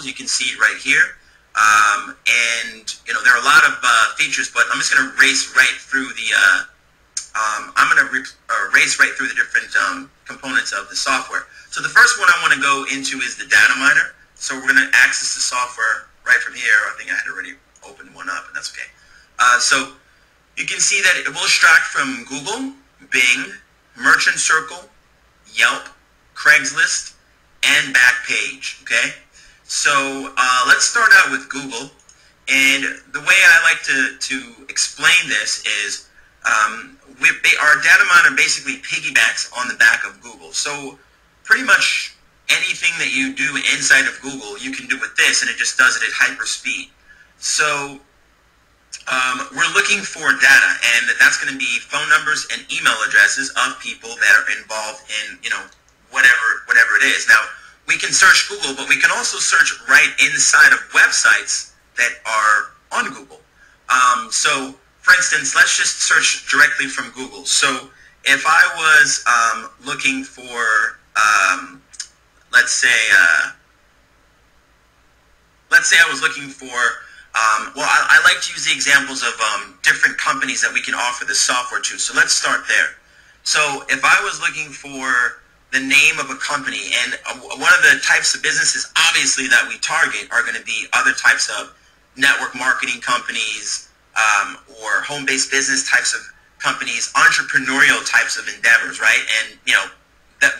You can see it right here. And, you know, there are a lot of features, but I'm just going to race right through the, race right through the different components of the software. So the first one I want to go into is the data miner. So we're going to access the software right from here. I think I had already opened one up, and that's okay. So you can see that it will extract from Google, Bing, Merchant Circle, Yelp, Craigslist, and Backpage, okay? So let's start out with Google. And the way I like to explain this is our data miner basically piggybacks on the back of Google. So pretty much anything that you do inside of Google, you can do with this, and it just does it at hyper speed. So we're looking for data, and that's going to be phone numbers and email addresses of people that are involved in, you know, whatever it is. Now, we can search Google, but we can also search right inside of websites that are on Google. So, for instance, let's just search directly from Google. So, if I was looking for, let's say I was looking for, well, I like to use the examples of different companies that we can offer the software to. So let's start there. So if I was looking for the name of a company, and one of the types of businesses, obviously, that we target are going to be other types of network marketing companies or home-based business types of companies, entrepreneurial types of endeavors, right? And, you know,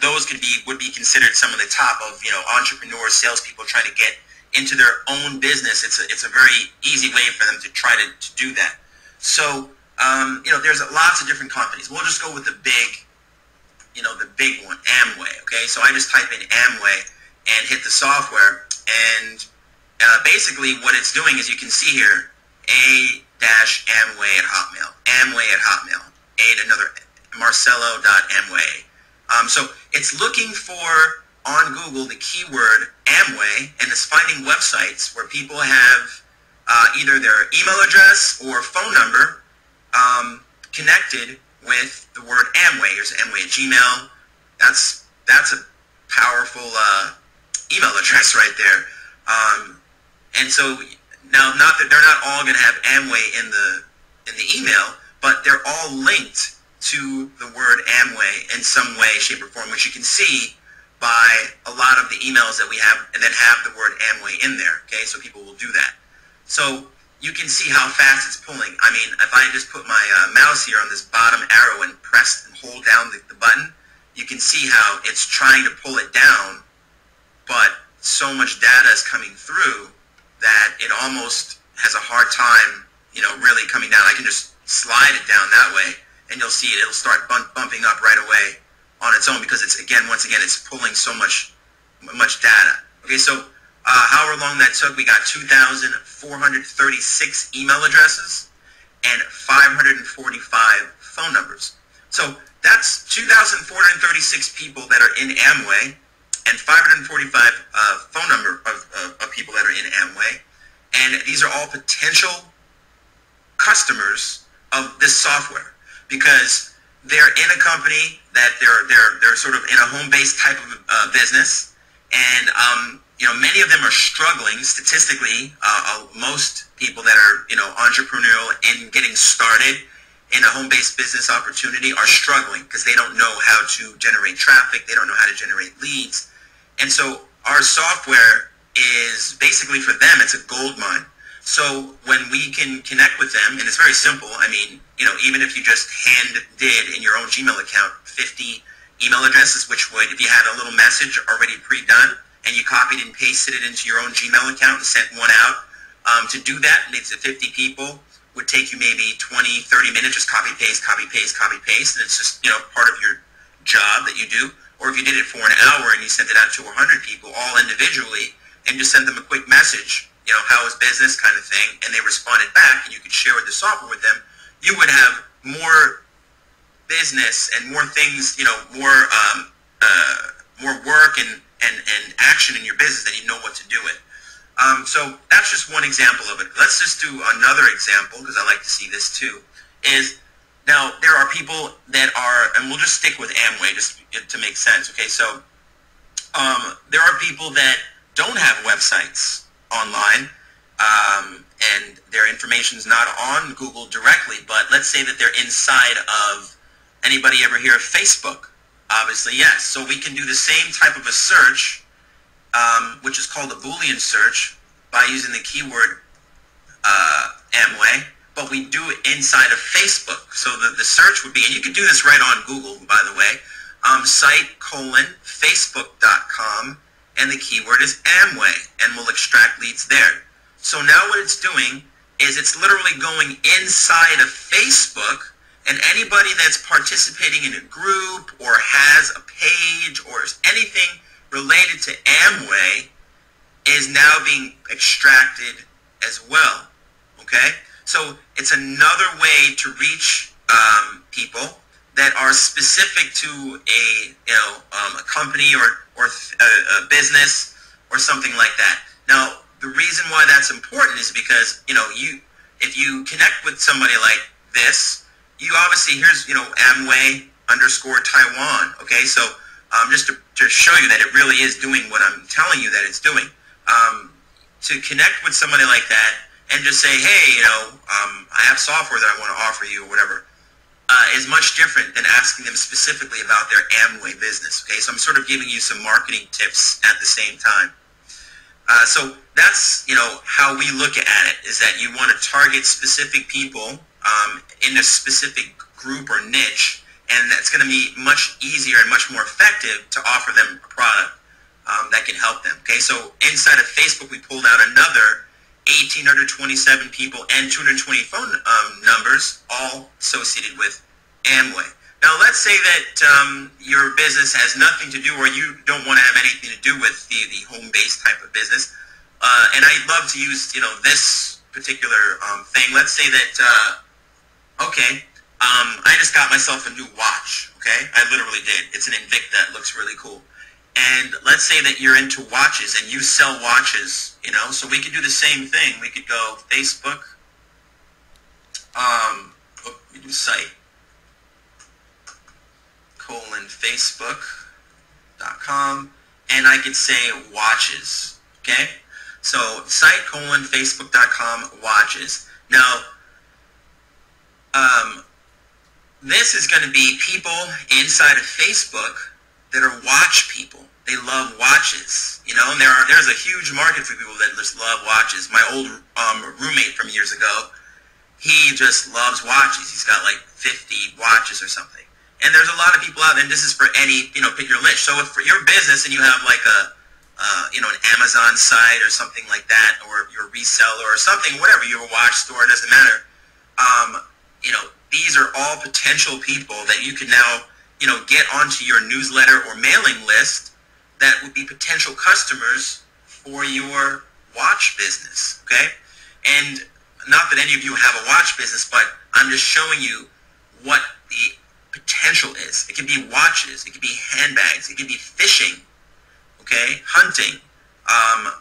those would be considered some of the top of, you know, entrepreneurs, salespeople trying to get into their own business. It's a very easy way for them to try to do that. So, you know, there's lots of different companies. We'll just go with the big, you know, the big one, Amway, okay? So I just type in Amway and hit the software, and basically what it's doing is, you can see here, A-Amway at Hotmail, Amway at Hotmail, another Marcelo.amway. So it's looking for, on Google, the keyword Amway, and it's finding websites where people have either their email address or phone number connected with the word Amway. Here's Amway at Gmail. That's a powerful email address right there. And so now, not that they're not all going to have Amway in the email, but they're all linked to the word Amway in some way, shape, or form, which you can see by a lot of the emails that we have and that have the word Amway in there. Okay, so people will do that. So you can see how fast it's pulling. I mean, if I just put my mouse here on this bottom arrow and press and hold down the button, you can see how it's trying to pull it down, but so much data is coming through that it almost has a hard time, you know, really coming down. I can just slide it down that way, and you'll see it'll start bumping up right away on its own, because it's, once again, it's pulling so much data. Okay, so however long that took, we got 2,436 email addresses and 545 phone numbers. So that's 2,436 people that are in Amway and 545 phone number of people that are in Amway. And these are all potential customers of this software, because they're in a company that they're sort of in a home-based type of business, and you know, many of them are struggling statistically. Most people that are, you know, entrepreneurial and getting started in a home-based business opportunity are struggling because they don't know how to generate traffic, they don't know how to generate leads, and so our software is basically, for them, it's a gold mine. So when we can connect with them, and it's very simple. I mean, you know, even if you just did in your own Gmail account 50 email addresses, which would, if you had a little message already pre-done, and you copied and pasted it into your own Gmail account and sent one out, to do that, and it's 50 people, would take you maybe 20, 30 minutes, just copy, paste, copy, paste, copy, paste, and it's just, you know, part of your job that you do. Or if you did it for an hour and you sent it out to 100 people, all individually, and just send them a quick message, you know, how is business kind of thing, and they responded back, and you could share the software with them, you would have more business and more things, you know, more work and action in your business that you know what to do with. So that's just one example of it. Let's just do another example, because I like to see this too, is now there are people that are, and we'll just stick with Amway just to make sense, okay? So there are people that don't have websites online, and their information is not on Google directly, but let's say that they're inside of, anybody ever hear of Facebook? Obviously, yes. So we can do the same type of a search, which is called a Boolean search, by using the keyword Amway, but we do it inside of Facebook. So the search would be, and you can do this right on Google, by the way, site:facebook.com, and the keyword is Amway, and we'll extract leads there. So now what it's doing is it's literally going inside of Facebook, and anybody that's participating in a group or has a page or anything related to Amway is now being extracted as well. Okay? So it's another way to reach people that are specific to a company or a business or something like that. Now, the reason why that's important is because if you connect with somebody like this, you obviously, here's Amway_Taiwan. Okay, so just to show you that it really is doing what I'm telling you that it's doing. To connect with somebody like that and just say, hey, I have software that I want to offer you or whatever, is much different than asking them specifically about their Amway business. Okay, so I'm sort of giving you some marketing tips at the same time. So that's how we look at it, is that you want to target specific people in a specific group or niche, and that's going to be much easier and much more effective to offer them a product that can help them. Okay, so inside of Facebook, we pulled out another 1,827 people and 220 phone numbers, all associated with Amway. Now, let's say that your business has nothing to do, or you don't want to have anything to do with the home-based type of business, and I'd love to use this particular thing. Let's say that I just got myself a new watch. Okay, I literally did. It's an Invicta. It looks really cool. And let's say that you're into watches and you sell watches, so we could do the same thing. We could go Facebook, we do site:facebook.com, and I could say watches, okay? So site:facebook.com watches. Now, this is going to be people inside of Facebook that are watch people. They love watches, and there's a huge market for people that just love watches. My old roommate from years ago, he just loves watches. He's got like 50 watches or something. And there's a lot of people out there, and this is for any, pick your niche. So if for your business and you have like an Amazon site or something like that, or you're a reseller or something, whatever, you have a watch store, it doesn't matter. These are all potential people that you can now get onto your newsletter or mailing list that would be potential customers for your watch business, okay? And not that any of you have a watch business, but I'm just showing you what the potential is. It could be watches, it could be handbags, it could be fishing, okay? Hunting,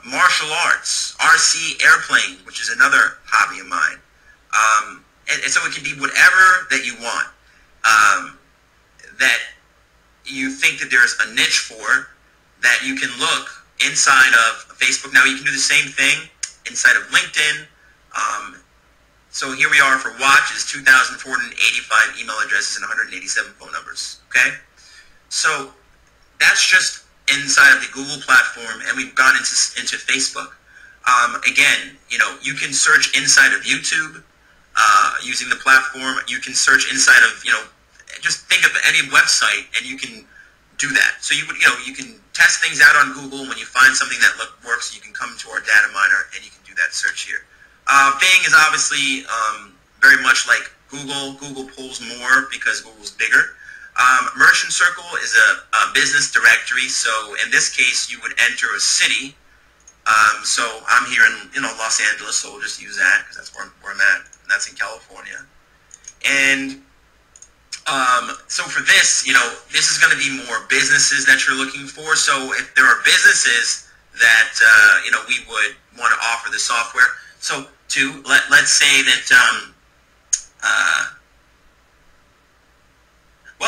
martial arts, RC airplane, which is another hobby of mine. And so it could be whatever that you want. That you think that there's a niche for, that you can look inside of Facebook. Now you can do the same thing inside of LinkedIn. So here we are for watches, 2,485 email addresses and 187 phone numbers. Okay? So that's just inside of the Google platform, and we've gone into Facebook. Again, you can search inside of YouTube using the platform. You can search inside of, just think of any website, and you can do that. So you can test things out on Google. When you find something that works, you can come to our data miner and you can do that search here. Bing is obviously very much like Google. Google pulls more because Google's bigger. Merchant Circle is a business directory. So in this case, you would enter a city. So I'm here in Los Angeles, so we'll just use that because that's where I'm at. And that's in California. And so for this, this is going to be more businesses that you're looking for. So if there are businesses that, we would want to offer the software. So let's say that,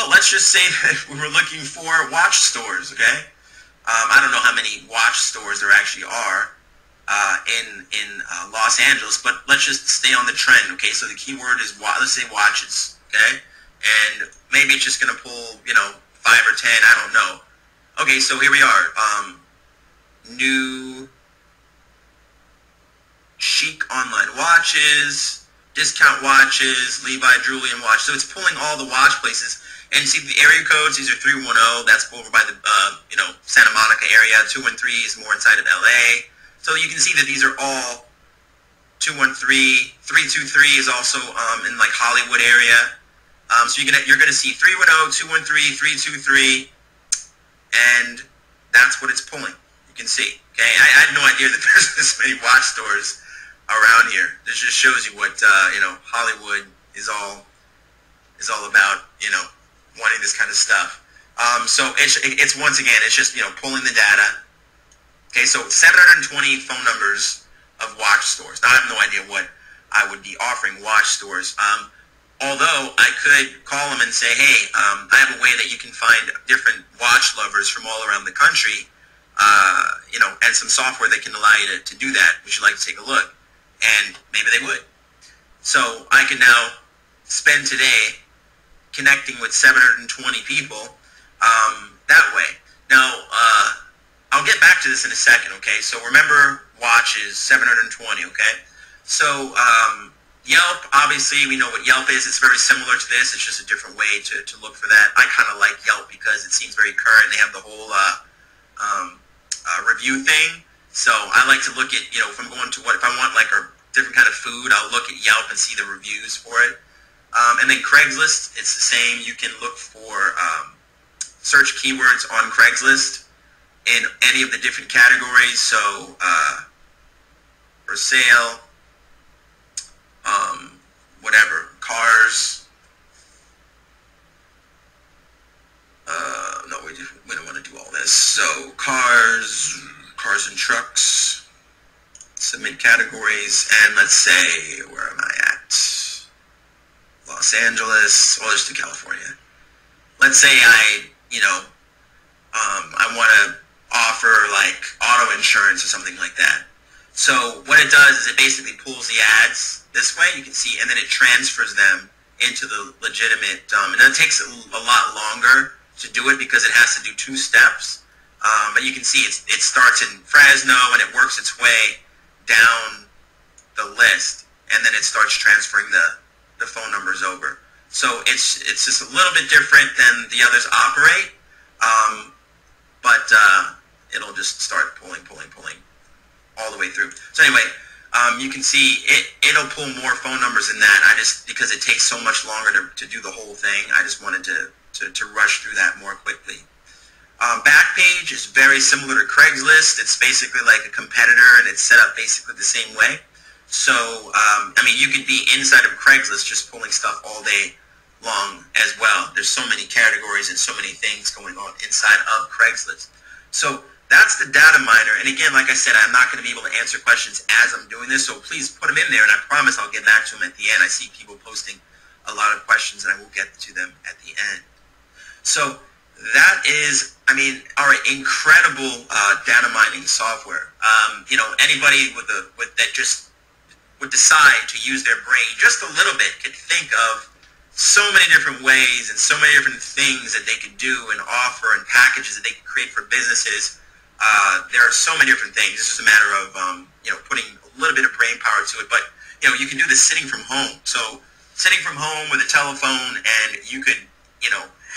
let's just say that we were looking for watch stores, okay? I don't know how many watch stores there actually are in Los Angeles, but let's just stay on the trend. Okay, so the keyword is let's say watches. Okay, and maybe it's just gonna pull 5 or 10. I don't know. Okay, so here we are. New chic online watches, discount watches, Levi Julian watch. So it's pulling all the watch places. And see the area codes, these are 310, that's over by the, Santa Monica area. 213 is more inside of LA. So you can see that these are all 213. 323 is also in like Hollywood area. So you're gonna see 310, 213, 323, and that's what it's pulling. You can see. Okay, I had no idea that there's this many watch stores around here. This just shows you what Hollywood is all about. Wanting this kind of stuff. So it's once again, it's just pulling the data. Okay, so 720 phone numbers of watch stores. Now I have no idea what I would be offering watch stores. Although I could call them and say, hey, I have a way that you can find different watch lovers from all around the country, and some software that can allow you to do that. Would you like to take a look? And maybe they would. So I can now spend today connecting with 720 people that way. Now, I'll get back to this in a second, okay? So remember, watches, 720, okay? So Yelp, obviously, we know what Yelp is. It's very similar to this. It's just a different way to look for that. I kind of like Yelp because it seems very current. They have the whole review thing. So I like to look at, if I'm going to if I want like a different kind of food, I'll look at Yelp and see the reviews for it. And then Craigslist, it's the same. You can look for search keywords on Craigslist in any of the different categories. So for sale, whatever, cars. No, we don't want to do all this. So cars and trucks. Submit categories, and let's say, where am I at? Los Angeles, well, let's do California. Let's say I want to offer like auto insurance or something like that. So what it does is it basically pulls the ads this way, you can see, and then it transfers them into the legitimate, and that takes a lot longer to do it because it has to do 2 steps. But you can see it starts in Fresno and it works its way down the list, and then it starts transferring the phone numbers over. So it's just a little bit different than the others operate, but it'll just start pulling all the way through. So anyway, you can see it'll pull more phone numbers than that. Because it takes so much longer to do the whole thing, I just wanted to rush through that more quickly. Backpage is very similar to Craigslist. It's basically like a competitor, and it's set up basically the same way. So, you could be inside of Craigslist just pulling stuff all day long as well. There's so many categories and so many things going on inside of Craigslist. So that's the data miner. And again, like I said, I'm not going to be able to answer questions as I'm doing this, so please put them in there, and I promise I'll get back to them at the end. I see people posting a lot of questions, and I will get to them at the end. So that is, our incredible data mining software. Anybody that just would decide to use their brain just a little bit could think of so many different ways and so many different things that they could do and offer and packages that they could create for businesses. There are so many different things. It's just a matter of putting a little bit of brain power to it. But you can do this sitting from home. So sitting from home with a telephone, and you could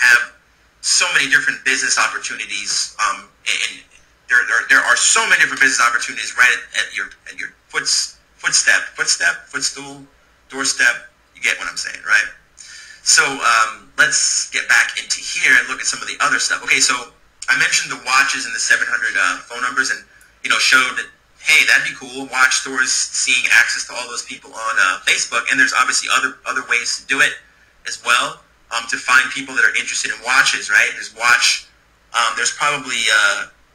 have so many different business opportunities. And there are so many different business opportunities right at your footstool, doorstep. You get what I'm saying, right? So let's get back into here and look at some of the other stuff. Okay, so I mentioned the watches and the 700 phone numbers, and showed that, hey, that'd be cool. Watch stores seeing access to all those people on Facebook, and there's obviously other ways to do it as well. To find people that are interested in watches, right? There's probably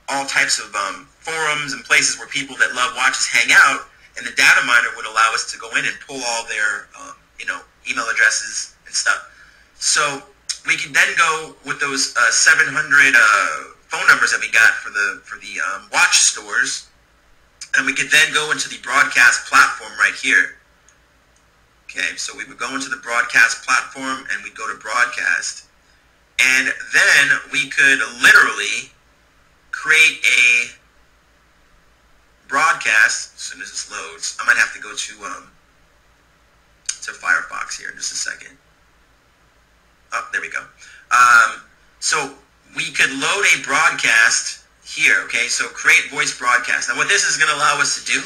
all types of forums and places where people that love watches hang out, and the data miner would allow us to go in and pull all their email addresses and stuff. So we can then go with those 700 phone numbers that we got for the watch stores, and we could then go into the broadcast platform right here. Okay, so we would go into the broadcast platform and we'd go to broadcast, and then we could literally create a broadcast. As soon as this loads, I might have to go to Firefox here in just a second. Oh, there we go. So we could load a broadcast here, okay? So create voice broadcast. Now what this is going to allow us to do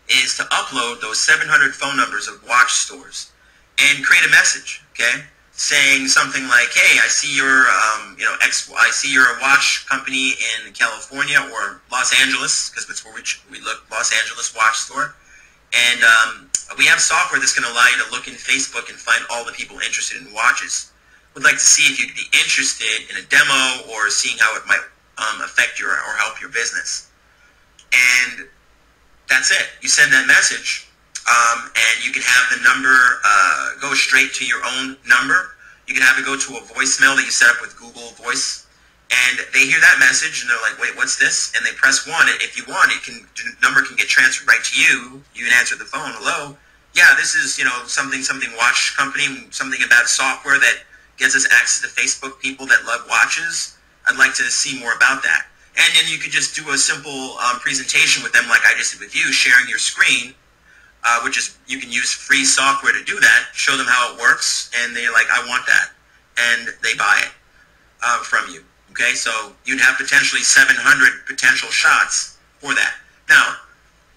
is to upload those 700 phone numbers of watch stores and create a message, okay? Saying something like, hey, I see you're, I see you're a watch company in California or Los Angeles, because that's where we look, Los Angeles watch store. And we have software that's going to allow you to look in Facebook and find all the people interested in watches. Would like to see if you'd be interested in a demo or seeing how it might affect your or help your business. And that's it. You send that message, and you can have the number go straight to your own number. You can have it go to a voicemail that you set up with Google Voice, and they hear that message and they're like, "Wait, what's this?" And they press 1. If you want, the number can get transferred right to you. You can answer the phone. Hello, yeah, this is something watch company, something about software that gets us access to Facebook people that love watches. I'd like to see more about that. And then you could just do a simple presentation with them like I just did with you, sharing your screen, which is, you can use free software to do that, show them how it works, and they're like, I want that. And they buy it from you. Okay, so you'd have potentially 700 potential shots for that. Now,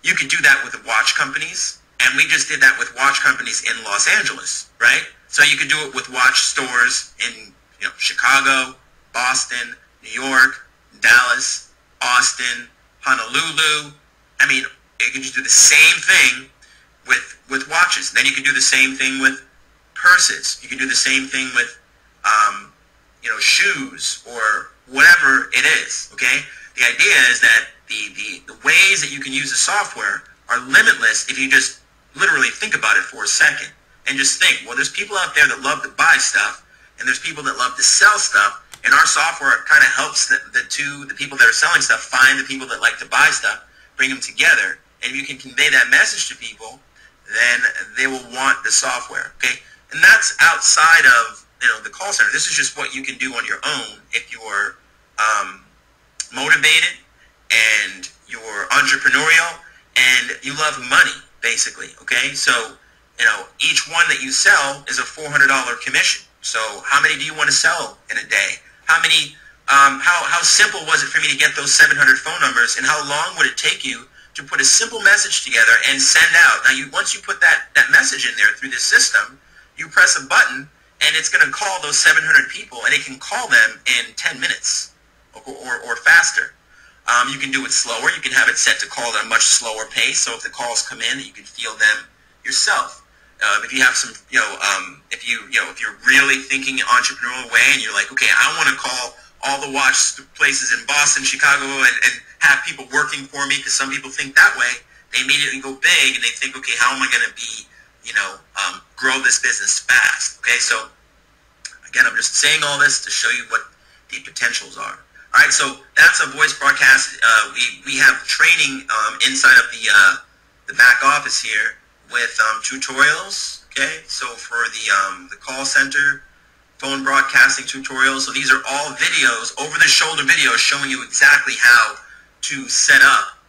you could do that with the watch companies, and we just did that with watch companies in Los Angeles, right? So you could do it with watch stores in Chicago, Boston, New York, Dallas, Austin, Honolulu. I mean, you can just do the same thing with watches. Then you can do the same thing with purses. You can do the same thing with shoes or whatever it is. Okay. The idea is that the ways that you can use the software are limitless if you just literally think about it for a second. And just think, well, there's people out there that love to buy stuff, and there's people that love to sell stuff, and our software kind of helps the people that are selling stuff find the people that like to buy stuff, bring them together, and if you can convey that message to people, then they will want the software, okay? And that's outside of the call center. This is just what you can do on your own if you're motivated and you're entrepreneurial and you love money, basically, okay? So each one that you sell is a $400 commission. So how many do you want to sell in a day? How many, how simple was it for me to get those 700 phone numbers, and how long would it take you to put a simple message together and send out? Now, once you put that message in there through this system, you press a button and it's going to call those 700 people, and it can call them in 10 minutes or faster. You can do it slower. You can have it set to call at a much slower pace, so if the calls come in, you can feel them yourself. If you have some, if you're really thinking an entrepreneurial way, and you're like, okay, I want to call all the watch places in Boston, Chicago, and have people working for me, because some people think that way. They immediately go big, and they think, okay, how am I going to be, grow this business fast? Okay, so again, I'm just saying all this to show you what the potentials are. All right, so that's a voice broadcast. We have training inside of the back office here with tutorials. Okay, so for the call center, phone broadcasting tutorials. So these are all videos, over-the-shoulder videos, showing you exactly how to set up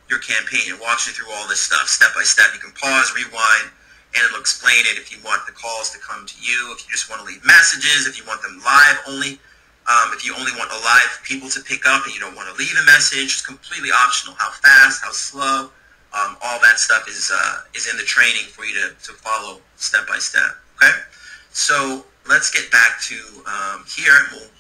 your campaign. It walks you through all this stuff step by step. You can pause, rewind, and it'll explain it if you want the calls to come to you, if you just want to leave messages, if you want them live only, if you only want a live people to pick up and you don't want to leave a message. It's completely optional. How fast, how slow, all that stuff is in the training for you to follow step by step. Okay, so let's get back to here, and we'll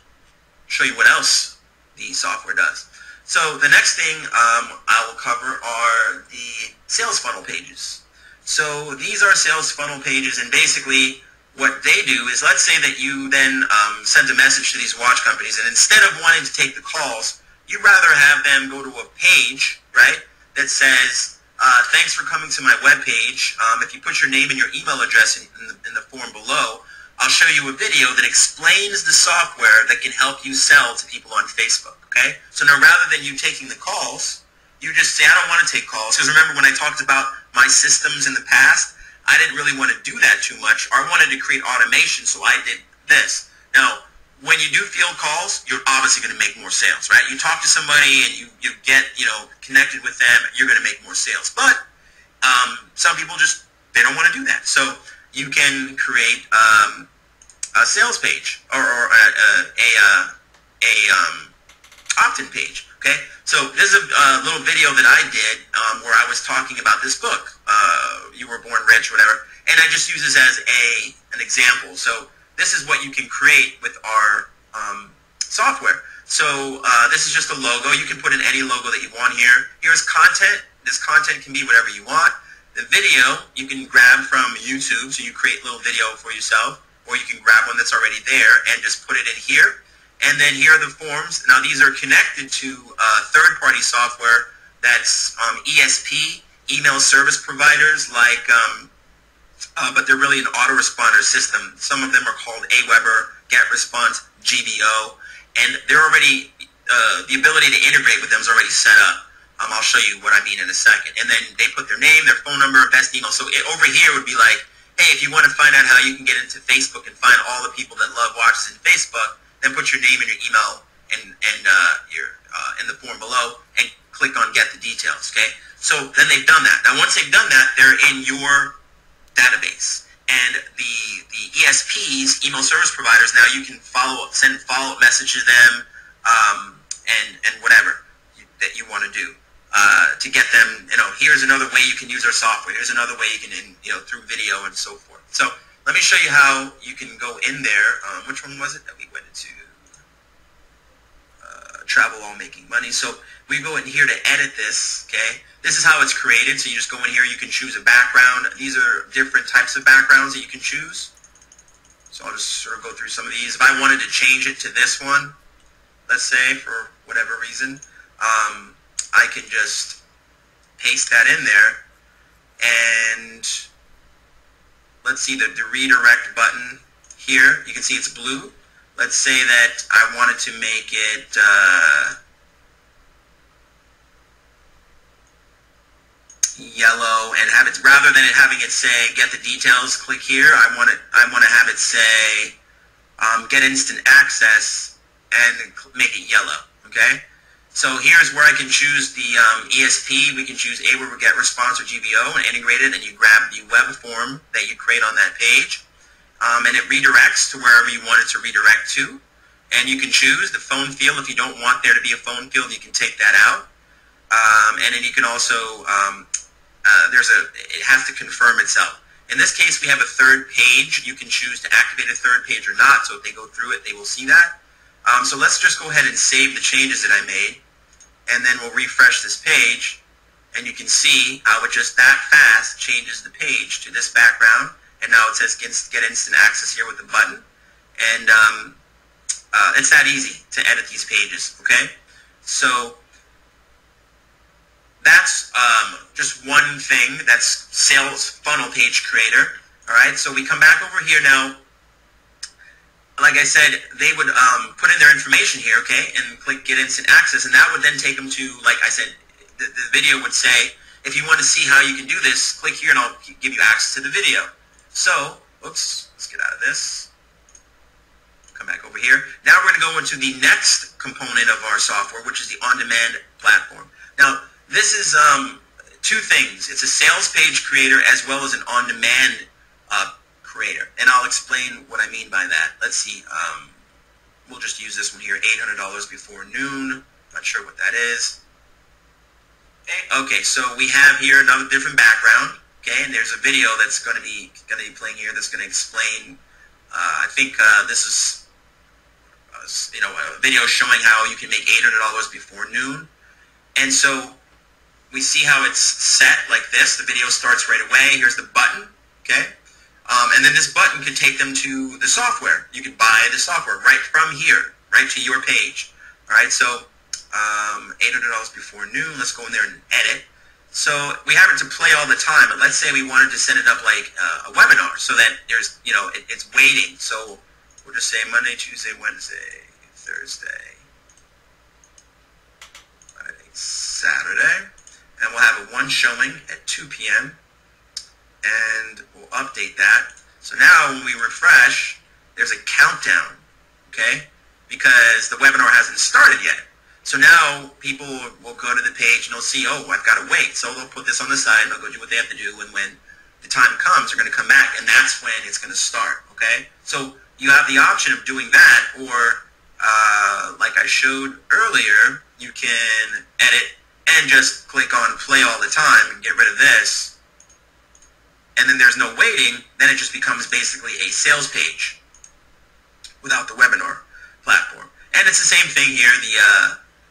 show you what else the software does. So the next thing I will cover are the sales funnel pages. So these are sales funnel pages, and basically what they do is, let's say that you then send a message to these watch companies, and instead of wanting to take the calls, you'd rather have them go to a page, right, that says, thanks for coming to my webpage. If you put your name and your email address in the form below, I'll show you a video that explains the software that can help you sell to people on Facebook. Okay? So now rather than you taking the calls, you just say, I don't want to take calls. Because remember when I talked about my systems in the past, I didn't really want to do that too much. Or I wanted to create automation, so I did this. Now, when you do field calls, you're obviously going to make more sales, right? You talk to somebody and you get, connected with them, you're going to make more sales. But some people just, they don't want to do that. So you can create a sales page or opt-in page, okay? So this is a little video that I did where I was talking about this book, You Were Born Rich, whatever, and I just use this as an example. So this is what you can create with our software. So this is just a logo. You can put in any logo that you want here. Here's content. This content can be whatever you want. The video you can grab from YouTube, so you create a little video for yourself, or you can grab one that's already there and just put it in here. And then here are the forms. Now these are connected to third-party software that's ESP, email service providers, like, but they're really an autoresponder system. Some of them are called Aweber, GetResponse, GBO, and they're already, the ability to integrate with them is already set up. I'll show you what I mean in a second. And then they put their name, their phone number, best email. So over here would be like, hey, if you want to find out how you can get into Facebook and find all the people that love watches in Facebook, then put your name and your email and your in the form below and click on get the details, okay? So then they've done that. Now once they've done that, they're in your database. And the ESPs, email service providers, now you can send follow-up messages to them and whatever that you want to do. To get them, here's another way you can use our software. Here's another way you can, through video and so forth. So let me show you how you can go in there. Which one was it that we went into? Travel while making money. So we go in here to edit this, okay? This is how it's created. So you just go in here, you can choose a background. These are different types of backgrounds that you can choose. So I'll just sort of go through some of these. If I wanted to change it to this one, let's say, for whatever reason, I can just paste that in there, and let's see the redirect button here. You can see it's blue. Let's say that I wanted to make it yellow and have it, rather than having it say get the details, click here. I want to have it say get instant access and make it yellow. Okay. So here's where I can choose the ESP. We can choose Aweber, GetResponse, or GBO and integrate it, and you grab the web form that you create on that page, and it redirects to wherever you want it to redirect to. And you can choose the phone field. If you don't want there to be a phone field, you can take that out. And then you can also, it has to confirm itself. In this case, we have a third page. You can choose to activate a third page or not, so if they go through it, they will see that. So let's just go ahead and save the changes that I made, and then we'll refresh this page, and you can see how it just that fast changes the page to this background, and now it says get instant access here with the button, and it's that easy to edit these pages, okay? So that's just one thing. That's Sales Funnel Page Creator, all right? So we come back over here now. Like I said, they would put in their information here, okay, and click Get Instant Access, and that would then take them to, like I said, the video would say, if you want to see how you can do this, click here and I'll give you access to the video. So, oops, let's get out of this. Come back over here. Now we're going to go into the next component of our software, which is the on-demand platform. Now, this is two things. It's a sales page creator as well as an on-demand creator, and I'll explain what I mean by that. Let's see, we'll just use this one here, $800 before noon. Not sure what that is. Okay, so we have here another different background, okay, and there's a video that's going to be playing here that's going to explain, I think this is, a video showing how you can make $800 before noon. And so we see how it's set like this. The video starts right away. Here's the button, okay? And then this button can take them to the software. You can buy the software right from here, right to your page. All right, so $800 before noon. Let's go in there and edit. So we have it to play all the time, but let's say we wanted to set it up like a webinar so that there's, it's waiting. So we'll just say Monday, Tuesday, Wednesday, Thursday, Saturday, and we'll have one showing at 2 p.m. and we'll update that. So now when we refresh, there's a countdown, okay? Because the webinar hasn't started yet. So now people will go to the page and they'll see, oh, I've got to wait. So they'll put this on the side and they'll go do what they have to do, and when the time comes, they're going to come back, and that's when it's going to start, okay? So you have the option of doing that, or like I showed earlier, you can edit and just click on play all the time and get rid of this, and then there's no waiting. Then it just becomes basically a sales page without the webinar platform. And it's the same thing here.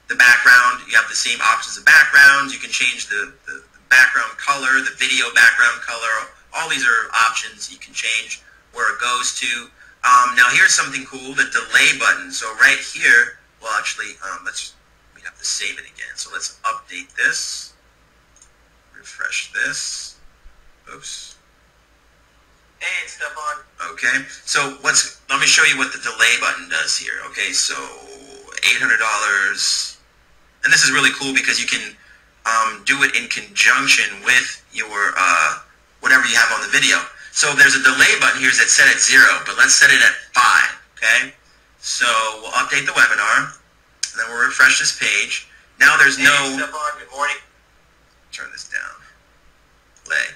The background, you have the same options of backgrounds. You can change the background color, the video background color. All these are options you can change where it goes to. Now here's something cool, the delay button. So right here, well actually, we have to save it again. So let's update this, refresh this. Oops. Hey, it's Stefan. Okay, so let me show you what the delay button does here. Okay, so $800, and this is really cool because you can do it in conjunction with your whatever you have on the video. So there's a delay button here that's set at 0, but let's set it at 5. Okay, so we'll update the webinar, and then we'll refresh this page. Now there's Hey, Stefan, good morning. Turn this down. Play.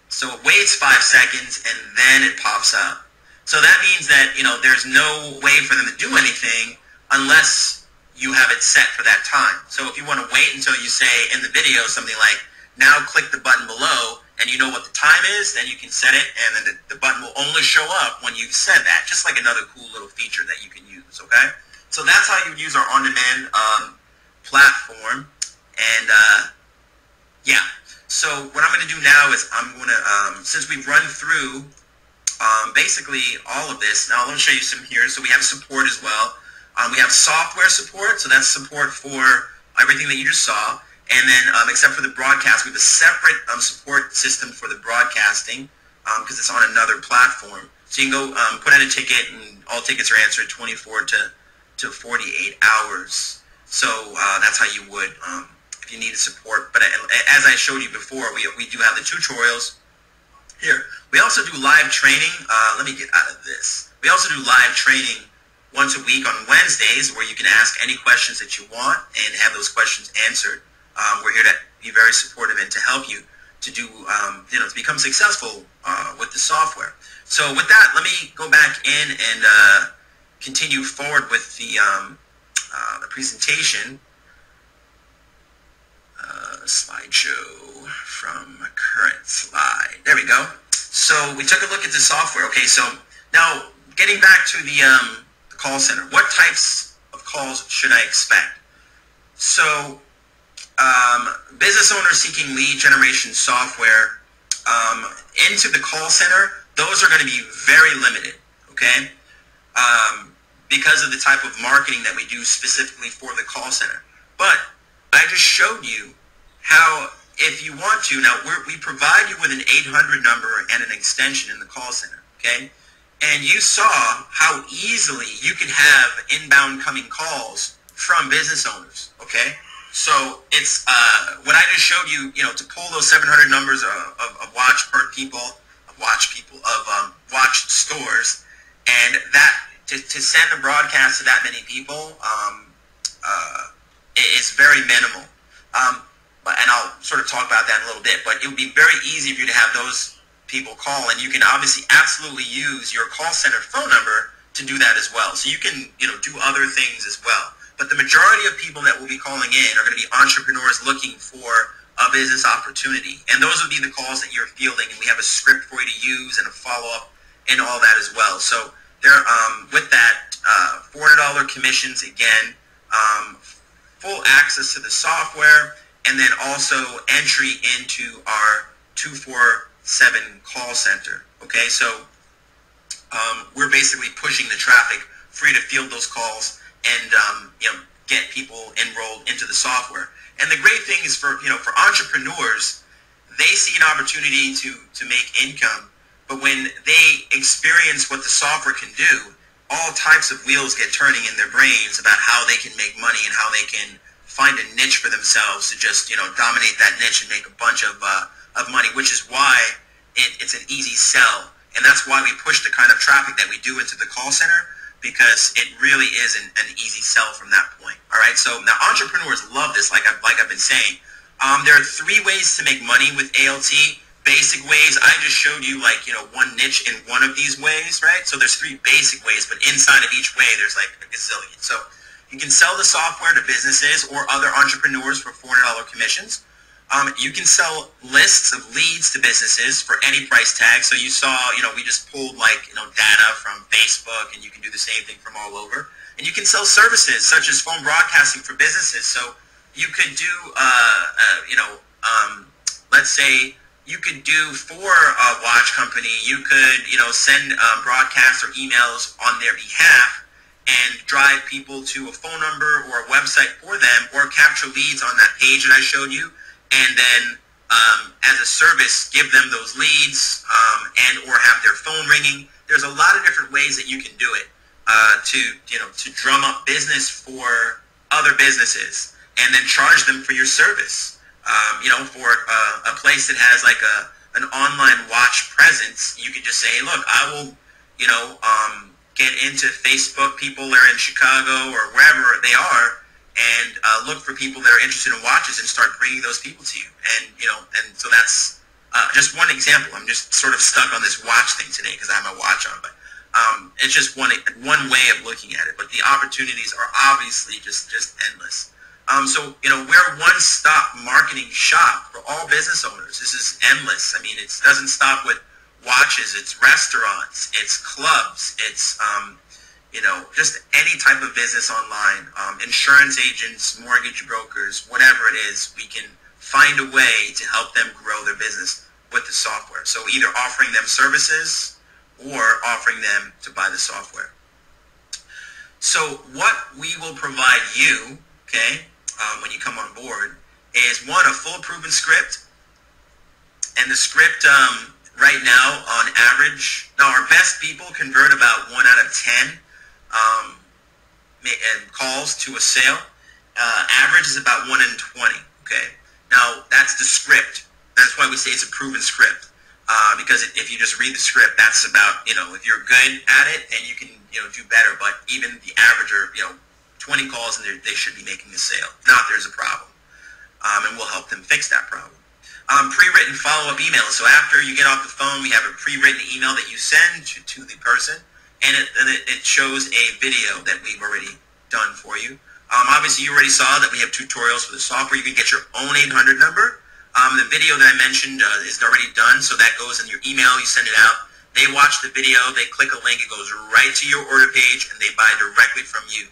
So it waits 5 seconds and then it pops up. So that means that, there's no way for them to do anything unless you have it set for that time. So if you want to wait until you say in the video something like, now click the button below, and you know what the time is, then you can set it, and then the button will only show up when you've said that, just like another cool little feature that you can use, okay? So that's how you would use our on-demand platform. And yeah, so what I'm going to do now is I'm going to, since we've run through basically all of this, now I'm going to show you some here. So we have support as well. We have software support, so that's support for everything that you just saw. And then, except for the broadcast, we have a separate support system for the broadcasting because it's on another platform. So you can go put in a ticket, and all tickets are answered 24 to 48 hours. So that's how you would if you needed support. But as I showed you before, we do have the tutorials here. We also do live training. Let me get out of this. We also do live training once a week on Wednesdays, where you can ask any questions that you want and have those questions answered. We're here to be very supportive and to help you to do, to become successful with the software. So with that, let me go back in and continue forward with the presentation. Slideshow from current slide. There we go. So we took a look at the software. Okay, so now getting back to the call center, what types of calls should I expect? So business owners seeking lead generation software into the call center, those are going to be very limited, okay? Because of the type of marketing that we do specifically for the call center. But I just showed you how, if you want to, now we provide you with an 800 number and an extension in the call center, okay? And you saw how easily you could have inbound coming calls from business owners, okay? So it's what I just showed you, to pull those 700 numbers of watch stores, and that to send a broadcast to that many people is very minimal. And I'll sort of talk about that in a little bit. But it would be very easy for you to have those people call, and you can obviously absolutely use your call center phone number to do that as well. So you can do other things as well. But the majority of people that will be calling in are going to be entrepreneurs looking for a business opportunity. And those would be the calls that you're fielding. And we have a script for you to use and a follow-up and all that as well. So there, with that, $400 commissions again, full access to the software, and then also entry into our 247 call center. Okay, so we're basically pushing the traffic for you to field those calls and get people enrolled into the software. And the great thing is for entrepreneurs, they see an opportunity to make income, but when they experience what the software can do, all types of wheels get turning in their brains about how they can make money and how they can find a niche for themselves to just, dominate that niche and make a bunch of money, which is why it's an easy sell. And that's why we push the kind of traffic that we do into the call center, because it really is an easy sell from that point. All right. So now entrepreneurs love this. Like I've been saying, there are 3 ways to make money with ALT. Basic ways. I just showed you one niche in one of these ways, right? So there's 3 basic ways, but inside of each way, there's like a gazillion. So you can sell the software to businesses or other entrepreneurs for $400 commissions. You can sell lists of leads to businesses for any price tag. So you saw, we just pulled data from Facebook, and you can do the same thing from all over. And you can sell services such as phone broadcasting for businesses. So you could do, let's say you could do for a watch company, you could, send broadcasts or emails on their behalf and drive people to a phone number or a website for them, or capture leads on that page that I showed you, and then as a service give them those leads and or have their phone ringing. There's a lot of different ways that you can do it to drum up business for other businesses and then charge them for your service. For a place that has like an online watch presence, you could just say, look, I will, get into Facebook people that are in Chicago or wherever they are, and look for people that are interested in watches and start bringing those people to you. And, and so that's just one example. I'm just sort of stuck on this watch thing today because I have my watch on, but it's just one way of looking at it. But the opportunities are obviously just endless. So, we're a one-stop marketing shop for all business owners. This is endless. I mean, it doesn't stop with watches. It's restaurants. It's clubs. It's, just any type of business online. Insurance agents, mortgage brokers, whatever it is, we can find a way to help them grow their business with the software. So either offering them services or offering them to buy the software. So what we will provide you, okay, when you come on board, is one, a full proven script. And the script right now, on average, now our best people convert about 1 out of 10 calls to a sale. Average is about 1 in 20. Okay. Now that's the script. That's why we say it's a proven script. Because if you just read the script, that's about, if you're good at it, then you can, do better. But even the average are, 20 calls and they should be making a sale. If not, there's a problem. And we'll help them fix that problem. Pre-written follow-up emails. So after you get off the phone, we have a pre-written email that you send to the person, and it shows a video that we've already done for you. Obviously, you already saw that we have tutorials for the software. You can get your own 800 number. The video that I mentioned is already done, so that goes in your email. You send it out. They watch the video. They click a link. It goes right to your order page, and they buy directly from you.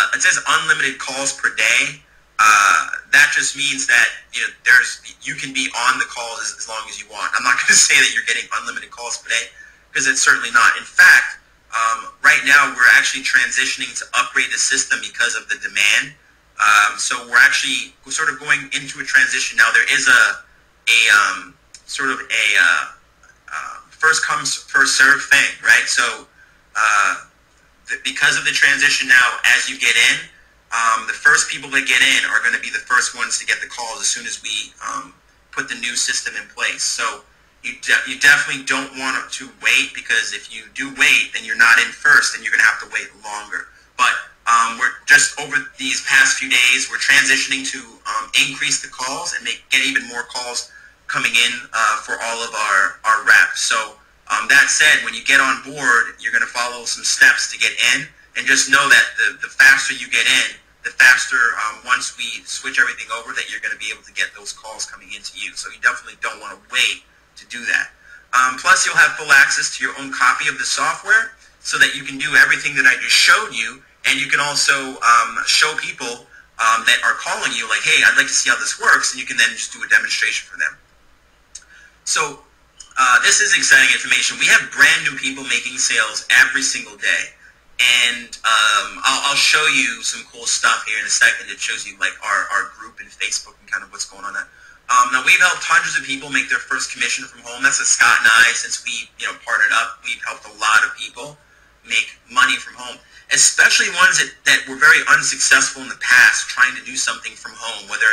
It says unlimited calls per day. That just means that you can be on the calls as long as you want. I'm not going to say that you're getting unlimited calls per day, because it's certainly not. In fact, right now we're actually transitioning to upgrade the system because of the demand. So we're sort of going into a transition now. There is a first come first serve thing, right? So because of the transition now, as you get in, the first people that get in are going to be the first ones to get the calls as soon as we put the new system in place. So you definitely don't want to wait, because if you do wait, then you're not in first, and you're going to have to wait longer. But we're just over these past few days, we're transitioning to increase the calls and get even more calls coming in for all of our reps. So that said, when you get on board, you're going to follow some steps to get in, and just know that the faster you get in, the faster, once we switch everything over, that you're going to be able to get those calls coming into you. So you definitely don't want to wait to do that. Plus, you'll have full access to your own copy of the software, so that you can do everything that I just showed you, and you can also show people that are calling you, like, hey, I'd like to see how this works, and you can then just do a demonstration for them. So this is exciting information. We have brand new people making sales every single day. and I'll show you some cool stuff here in a second. It shows you like our group in Facebook and kind of what's going on there. Now we've helped hundreds of people make their first commission from home. That's Scott and I, since we partnered up, we've helped a lot of people make money from home, especially ones that were very unsuccessful in the past trying to do something from home, whether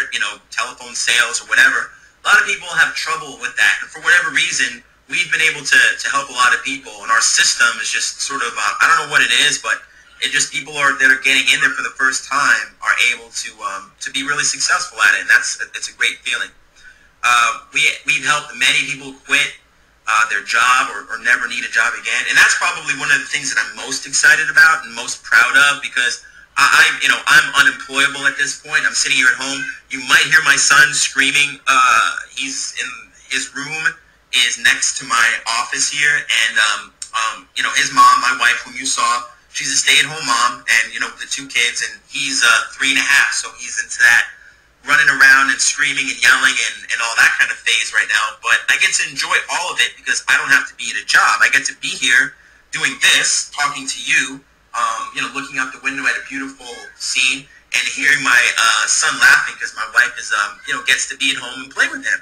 telephone sales or whatever. A lot of people have trouble with that, and for whatever reason, we've been able to help a lot of people, and our system is just sort of, I don't know what it is, but it just, people that are getting in there for the first time are able to be really successful at it, and it's a great feeling. We've helped many people quit their job or never need a job again, and that's probably one of the things that I'm most excited about and most proud of, because I'm unemployable at this point. I'm sitting here at home. You might hear my son screaming. He's in his room is next to my office here, and his mom, my wife, whom you saw, she's a stay-at-home mom, and with the 2 kids, and he's 3.5, so he's into that, running around and screaming and yelling and all that kind of phase right now. But I get to enjoy all of it because I don't have to be at a job. I get to be here doing this, talking to you, looking out the window at a beautiful scene and hearing my son laughing because my wife is gets to be at home and play with him.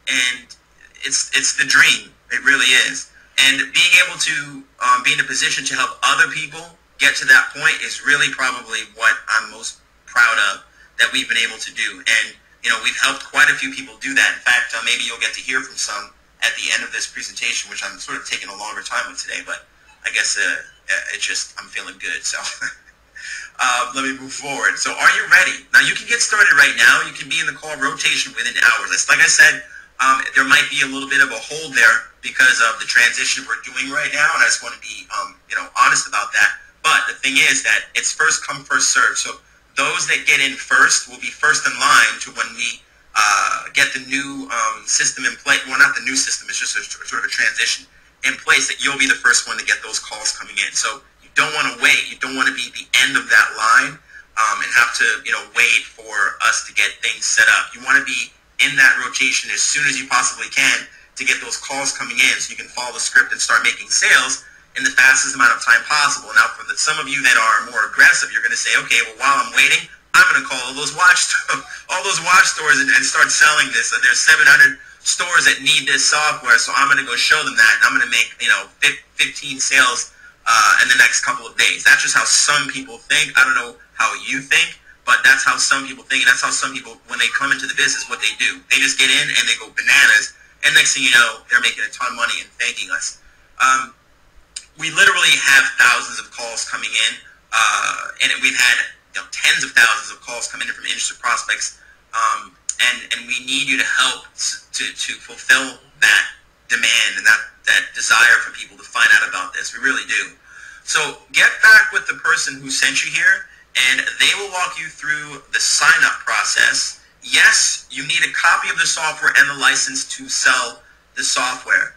And it's the dream. It really is. And being able to be in a position to help other people get to that point is really probably what I'm most proud of that we've been able to do. And, we've helped quite a few people do that. In fact, maybe you'll get to hear from some at the end of this presentation, which I'm sort of taking a longer time with today, but I guess it's just, I'm feeling good. So let me move forward. So are you ready? Now you can get started right now. You can be in the call rotation within hours. Like I said, there might be a little bit of a hold there because of the transition we're doing right now, and I just want to be, honest about that. But the thing is that it's first come, first serve. So those that get in first will be first in line to when we get the new system in place. Well, not the new system. It's just sort of a transition in place that you'll be the first one to get those calls coming in. So you don't want to wait. You don't want to be at the end of that line and have to, wait for us to get things set up. You want to be in that rotation as soon as you possibly can to get those calls coming in so you can follow the script and start making sales in the fastest amount of time possible. Now, for some of you that are more aggressive, you're going to say, okay, well, while I'm waiting, I'm going to call all those watch stores and start selling this. There's 700 stores that need this software, so I'm going to go show them that, and I'm going to make 15 sales in the next couple of days. That's just how some people think. I don't know how you think, but that's how some people think, and that's how some people, when they come into the business, what they do. They just get in and they go bananas, and next thing you know, they're making a ton of money and thanking us. We literally have thousands of calls coming in, and we've had tens of thousands of calls coming in from interested prospects, and we need you to help to fulfill that demand and that desire for people to find out about this. We really do. So get back with the person who sent you here, and they will walk you through the sign-up process. Yes, you need a copy of the software and the license to sell the software.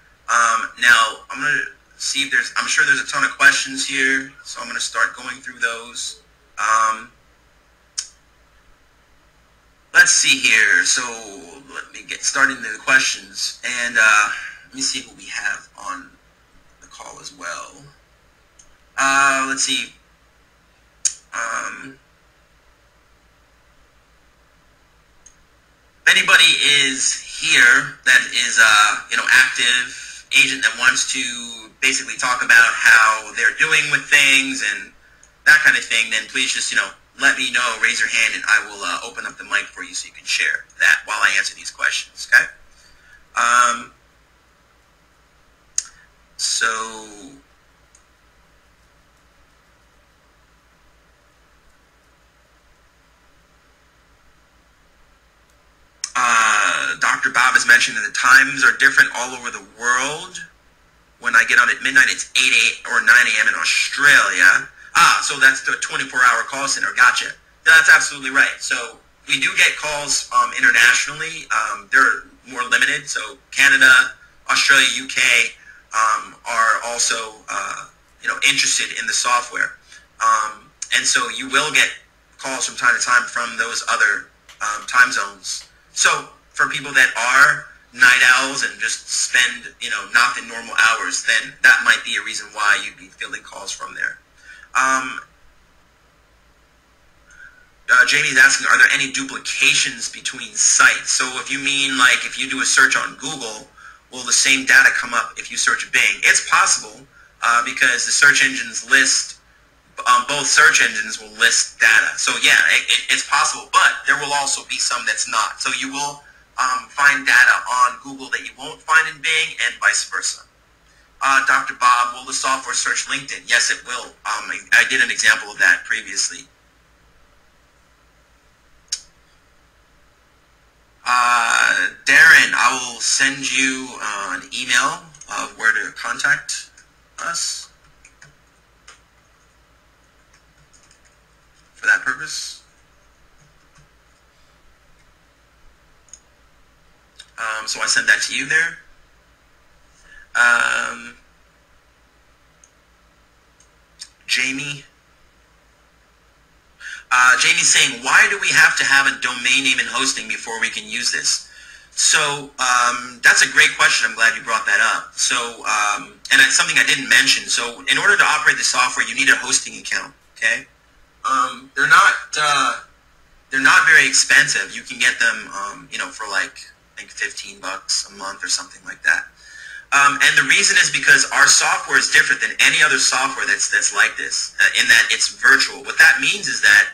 Now, I'm going to see if I'm sure there's a ton of questions here, so I'm going to start going through those. Let's see here. So let me get started into the questions, and let me see who we have on the call as well. Let's see. If anybody is here that is active agent that wants to basically talk about how they're doing with things and that kind of thing, then please just let me know, raise your hand, and I will open up the mic for you so you can share that while I answer these questions. Okay. So Dr. Bob has mentioned that the times are different all over the world. When I get on at midnight, it's 8 or 9 a.m. in Australia. So that's the 24-hour call center. Gotcha. That's absolutely right. So we do get calls internationally. They're more limited. So Canada, Australia, UK are also interested in the software. And so you will get calls from time to time from those other time zones. So for people that are night owls and just spend, not the normal hours, then that might be a reason why you'd be fielding calls from there. Um, Jamie's asking, are there any duplications between sites? So if you mean like if you do a search on Google, will the same data come up if you search Bing? It's possible because the search engines list, both search engines will list data. So yeah, it's possible, but there will also be some that's not. So you will find data on Google that you won't find in Bing and vice versa. Dr. Bob, will the software search LinkedIn? Yes, it will. I did an example of that previously. Darren, I will send you an email of where to contact us for that purpose. So I sent that to you there. Jamie. Jamie's saying, why do we have to have a domain name and hosting before we can use this? So that's a great question. I'm glad you brought that up. So, and it's something I didn't mention. So in order to operate the software, you need a hosting account. Okay, they're not very expensive. You can get them, for like I think $15 a month or something like that. And the reason is because our software is different than any other software that's like this, in that it's virtual. What that means is that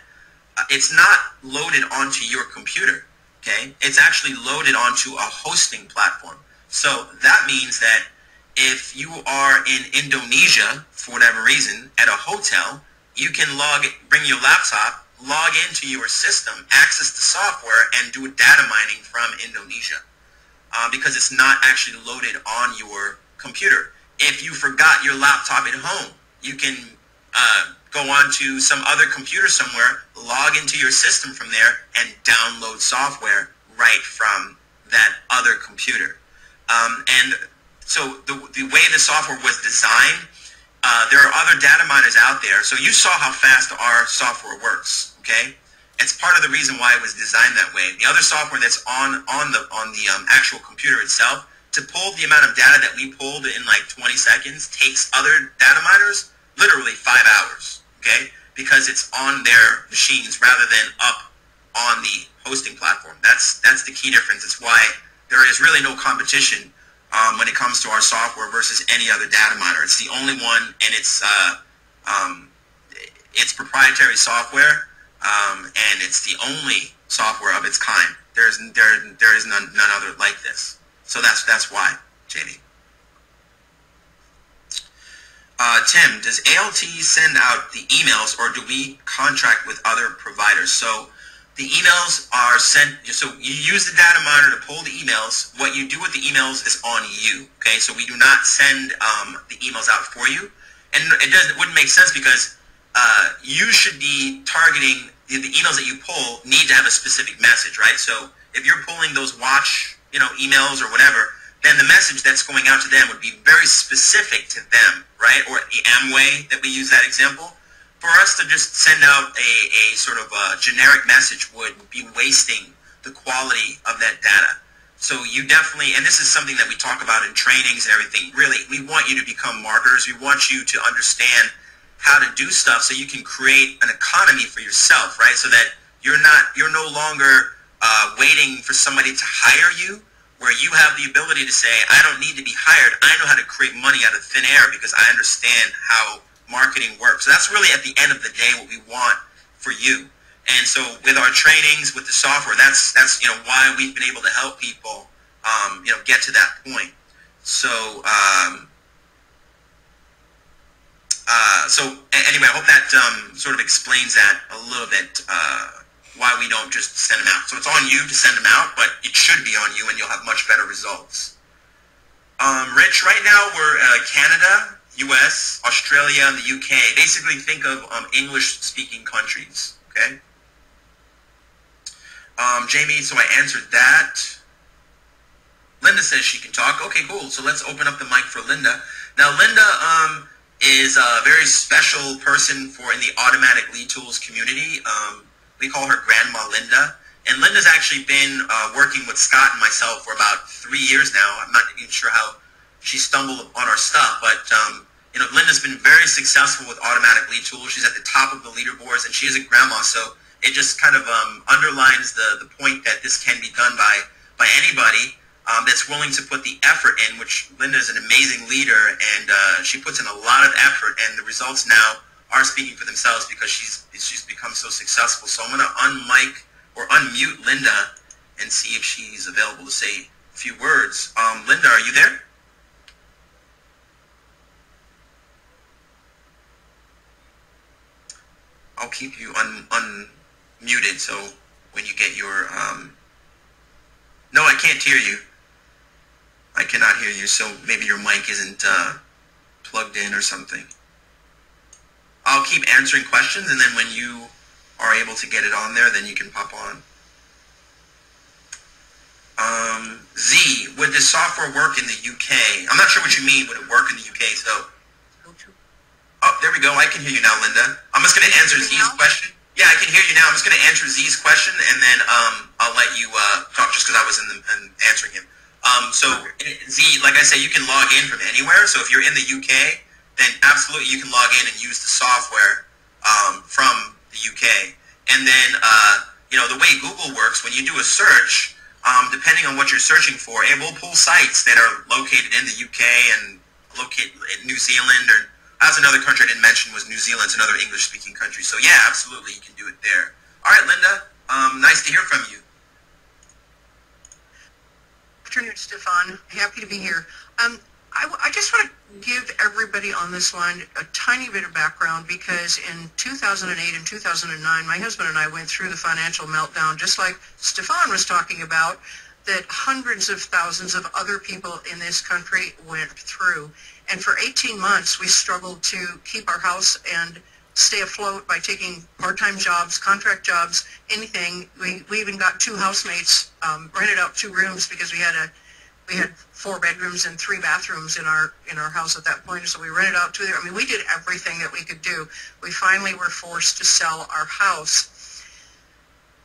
it's not loaded onto your computer, okay? It's actually loaded onto a hosting platform. So that means that if you are in Indonesia, for whatever reason, at a hotel, you can bring your laptop, log into your system, access the software, and do data mining from Indonesia. Because it's not actually loaded on your computer. If you forgot your laptop at home, you can go on to some other computer somewhere, log into your system from there, and download software right from that other computer. And so the way the software was designed, there are other data miners out there. So you saw how fast our software works, okay? It's part of the reason why it was designed that way. The other software that's on the actual computer itself, to pull the amount of data that we pulled in like 20 seconds takes other data miners literally 5 hours, okay? Because it's on their machines rather than up on the hosting platform. That's the key difference. It's why there is really no competition when it comes to our software versus any other data miner. It's the only one, and it's proprietary software. And it's the only software of its kind. There is none other like this. So that's why, JD. Tim, does ALT send out the emails, or do we contract with other providers? So the emails are sent. So you use the data miner to pull the emails. What you do with the emails is on you. Okay, so we do not send the emails out for you, and it wouldn't make sense because you should be targeting the emails that you pull need to have a specific message, right? So if you're pulling those watch, emails or whatever, then the message that's going out to them would be very specific to them, right? Or the Amway that we use that example. For us to just send out a sort of a generic message would be wasting the quality of that data. So you definitely, and this is something that we talk about in trainings and everything, really, we want you to become marketers. We want you to understand how to do stuff so you can create an economy for yourself, right? So that you're no longer waiting for somebody to hire you, where you have the ability to say, I don't need to be hired. I know how to create money out of thin air because I understand how marketing works. So that's really at the end of the day what we want for you. And so with our trainings, with the software, that's why we've been able to help people get to that point. So anyway, I hope that sort of explains that a little bit, why we don't just send them out. So it's on you to send them out, but it should be on you and you'll have much better results. Rich, right now we're Canada, US, Australia, and the UK. Basically think of English-speaking countries, okay? Jamie, so I answered that. Linda says she can talk. Okay, cool. So let's open up the mic for Linda. Now, Linda is a very special person in the automatic lead tools community. We call her Grandma Linda. And Linda's actually been working with Scott and myself for about 3 years now. I'm not even sure how she stumbled on our stuff, but Linda's been very successful with automatic lead tools. She's at the top of the leaderboards, and she is a grandma, so it just kind of underlines the point that this can be done by anybody that's willing to put the effort in, which Linda is an amazing leader, and she puts in a lot of effort, and the results now are speaking for themselves because she's become so successful. So I'm going to unmic or unmute Linda and see if she's available to say a few words. Linda, are you there? I'll keep you unmuted, so when you get your... No, I can't hear you. I cannot hear you, so maybe your mic isn't plugged in or something. I'll keep answering questions, and then when you are able to get it on there, then you can pop on. Z, would this software work in the UK? I'm not sure what you mean, would it work in the UK, so... Oh, there we go. I can hear you now, Linda. I'm just going to answer Z's question. Yeah, I can hear you now. I'm just going to answer Z's question, and then I'll let you talk just because I was in answering him. So, Z, like I said, you can log in from anywhere. So if you're in the UK, then absolutely you can log in and use the software from the UK. And then, the way Google works, when you do a search, depending on what you're searching for, it will pull sites that are located in the UK and located in New Zealand, or that's another country I didn't mention was New Zealand. It's another English-speaking country. So yeah, absolutely, you can do it there. All right, Linda, nice to hear from you. Good afternoon, Stefan. Happy to be here. I just want to give everybody on this line a tiny bit of background because in 2008 and 2009, my husband and I went through the financial meltdown, just like Stefan was talking about, that hundreds of thousands of other people in this country went through. And for 18 months, we struggled to keep our house and stay afloat by taking part-time jobs, contract jobs, anything. We even got 2 housemates, rented out 2 rooms because we had 4 bedrooms and 3 bathrooms in our house at that point. So we rented out 2 there. I mean, we did everything that we could do. We finally were forced to sell our house,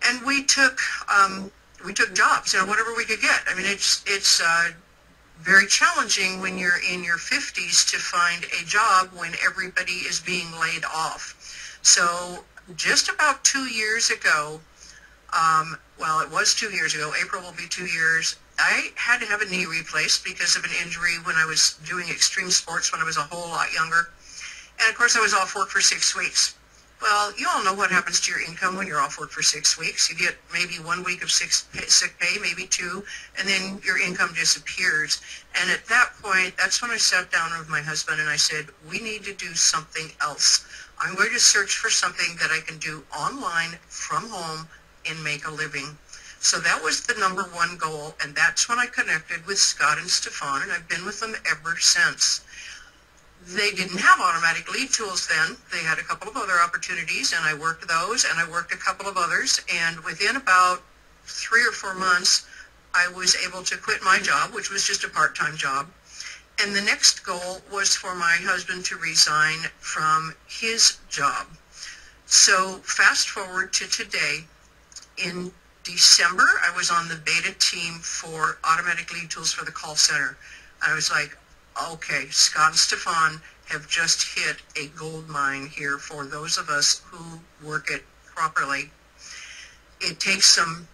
and we took jobs, whatever we could get. I mean, it's very challenging when you're in your 50s to find a job when everybody is being laid off. So just about 2 years ago, it was 2 years ago, April will be 2 years, I had to have a knee replaced because of an injury when I was doing extreme sports when I was a whole lot younger. And of course I was off work for 6 weeks. Well, you all know what happens to your income when you're off work for 6 weeks. You get maybe 1 week of sick pay, maybe 2, and then your income disappears. And at that point, that's when I sat down with my husband and I said, we need to do something else. I'm going to search for something that I can do online from home and make a living. So that was the #1 goal, and that's when I connected with Scott and Stefan, and I've been with them ever since. They didn't have automatic lead tools then. They had a couple of other opportunities, and I worked those, and I worked a couple of others, and within about 3 or 4 months, I was able to quit my job, which was just a part-time job. And the next goal was for my husband to resign from his job. So fast forward to today. In December, I was on the beta team for automatic lead tools for the call center. I was like, okay, Scott and Stefan have just hit a gold mine here for those of us who work it properly. It takes some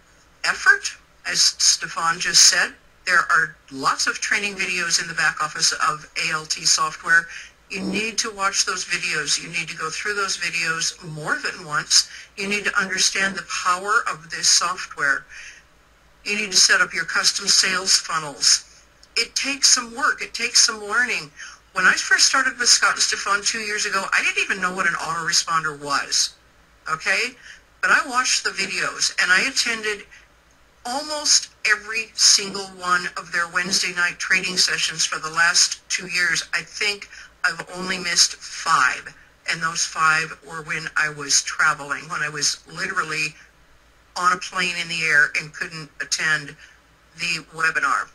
effort, as Stefan just said. There are lots of training videos in the back office of ALT software. You need to watch those videos. You need to go through those videos more than once. You need to understand the power of this software. You need to set up your custom sales funnels. It takes some work. It takes some learning. When I first started with Scott and Stefan 2 years ago, I didn't even know what an autoresponder was, okay? But I watched the videos, and I attended almost every single one of their Wednesday night training sessions for the last 2 years. I think I've only missed 5, and those 5 were when I was traveling, when I was literally on a plane in the air and couldn't attend the webinar.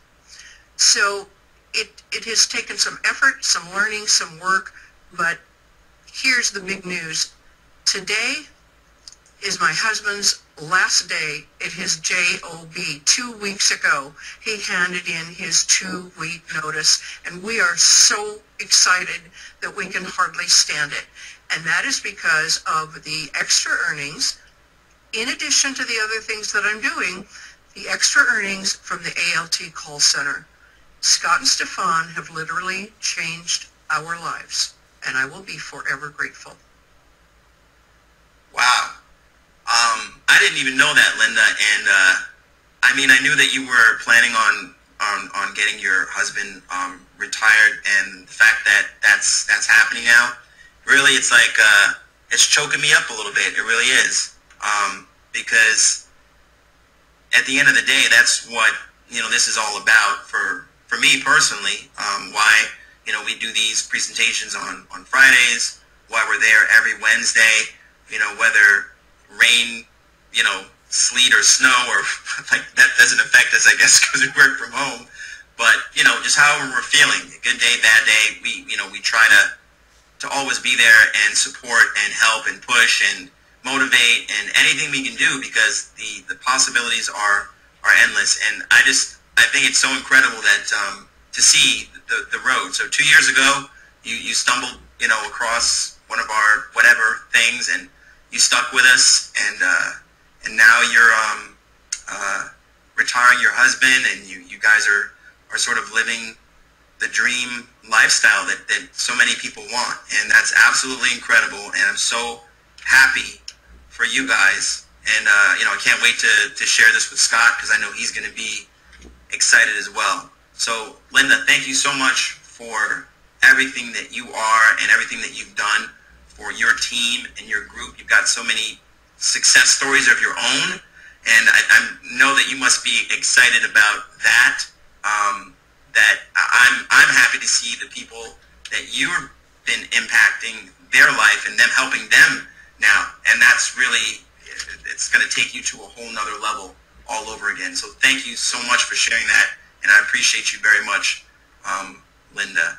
So it has taken some effort, some learning, some work, but here's the big news. Today, is my husband's last day at his job. 2 weeks ago, he handed in his 2-week notice, and we are so excited that we can hardly stand it. And that is because of the extra earnings, in addition to the other things that I'm doing, the extra earnings from the ALT call center. Scott and Stefan have literally changed our lives, and I will be forever grateful. Wow. I didn't even know that, Linda, and I mean, I knew that you were planning on getting your husband retired, and the fact that that's happening now, really, it's like it's choking me up a little bit. It really is, because at the end of the day, that's what this is all about for me personally. Why we do these presentations on Fridays, why we're there every Wednesday. Whether rain, sleet or snow, or like that doesn't affect us, I guess, because we work from home. But just however we're feeling, good day, bad day, we try to always be there and support and help and push and motivate and anything we can do, because the possibilities are endless. And I think it's so incredible that to see the road. So 2 years ago, you stumbled across one of our whatever things, and you stuck with us, and now you're retiring your husband, and you guys are sort of living the dream lifestyle that so many people want, and that's absolutely incredible. And I'm so happy for you guys, and I can't wait to share this with Scott, because I know he's going to be excited as well. So Linda, thank you so much for everything that you are and everything that you've done for your team and your group. You've got so many success stories of your own, and I know that you must be excited about that. That I'm happy to see the people that you've been impacting their life and them helping them now, and that's really, it's going to take you to a whole nother level all over again. So thank you so much for sharing that, and I appreciate you very much, Linda.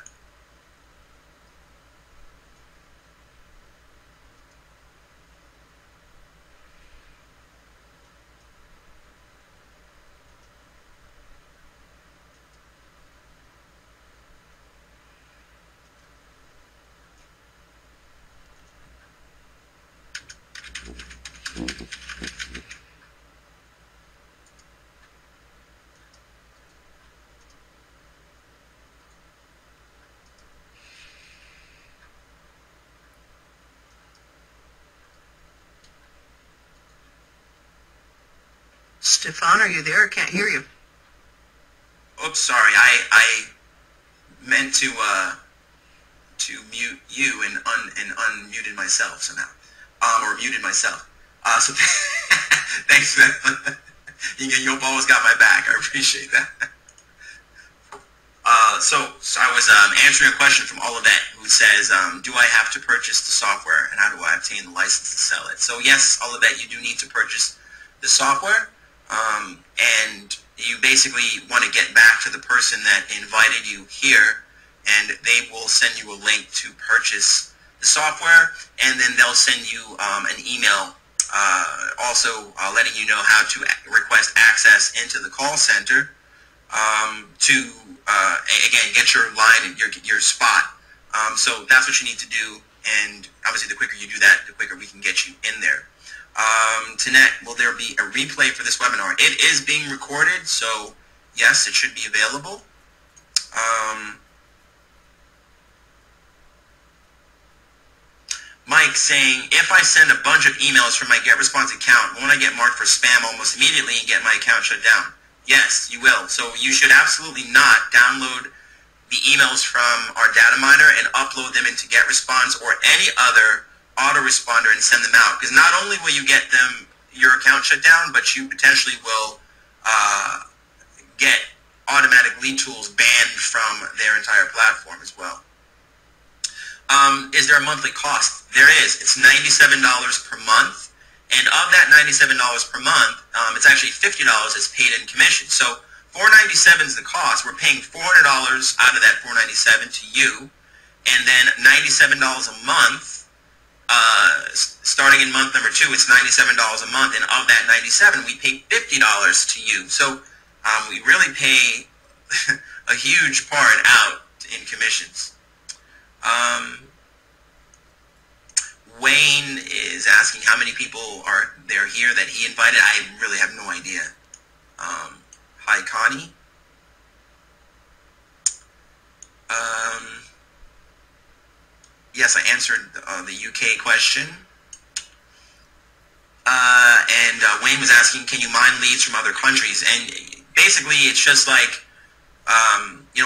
Stefan, are you there? I can't hear you. Oops, sorry. I meant to mute you and unmuted myself somehow, or muted myself. So thanks for that. You've always got my back. I appreciate that. So I was answering a question from Olivet, who says, do I have to purchase the software, and how do I obtain the license to sell it? So yes, Olivet, you do need to purchase the software, and you basically want to get back to the person that invited you here, and they will send you a link to purchase the software, and then they'll send you an email also letting you know how to request access into the call center to again get your line and your spot. So that's what you need to do, and obviously the quicker you do that, the quicker we can get you in there. Tanette, will there be a replay for this webinar? It is being recorded, so yes, it should be available. Mike saying, if I send a bunch of emails from my GetResponse account, won't I get marked for spam almost immediately and get my account shut down? Yes, you will. So you should absolutely not download the emails from our data miner and upload them into GetResponse or any other autoresponder and send them out. Because not only will you get your account shut down, but you potentially will get automatic lead tools banned from their entire platform as well. Is there a monthly cost? There is. It's $97 per month. And of that $97 per month, it's actually $50 is paid in commission. So $497 is the cost. We're paying $400 out of that $497 to you. And then $97 a month starting in month number 2, it's $97 a month, and of that 97, we pay $50 to you. So we really pay a huge part out in commissions. Wayne is asking how many people are there here that he invited. I really have no idea. Hi, Connie. Yes, I answered the UK question. And Wayne was asking, can you mine leads from other countries? And basically, it's just like,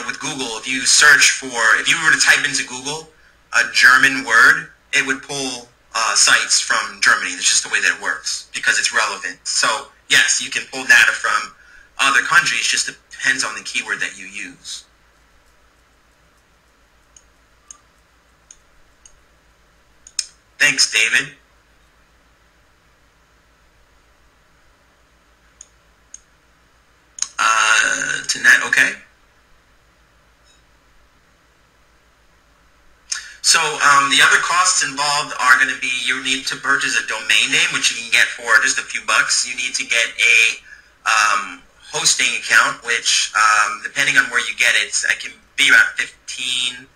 with Google, if you search for, if you were to type into Google a German word, it would pull sites from Germany. That's just the way that it works because it's relevant. So, yes, you can pull data from other countries, just depends on the keyword that you use. Thanks, David. Tanette, okay. So the other costs involved are going to be you need to purchase a domain name, which you can get for just a few bucks. You need to get a hosting account, which depending on where you get it, it can be about $10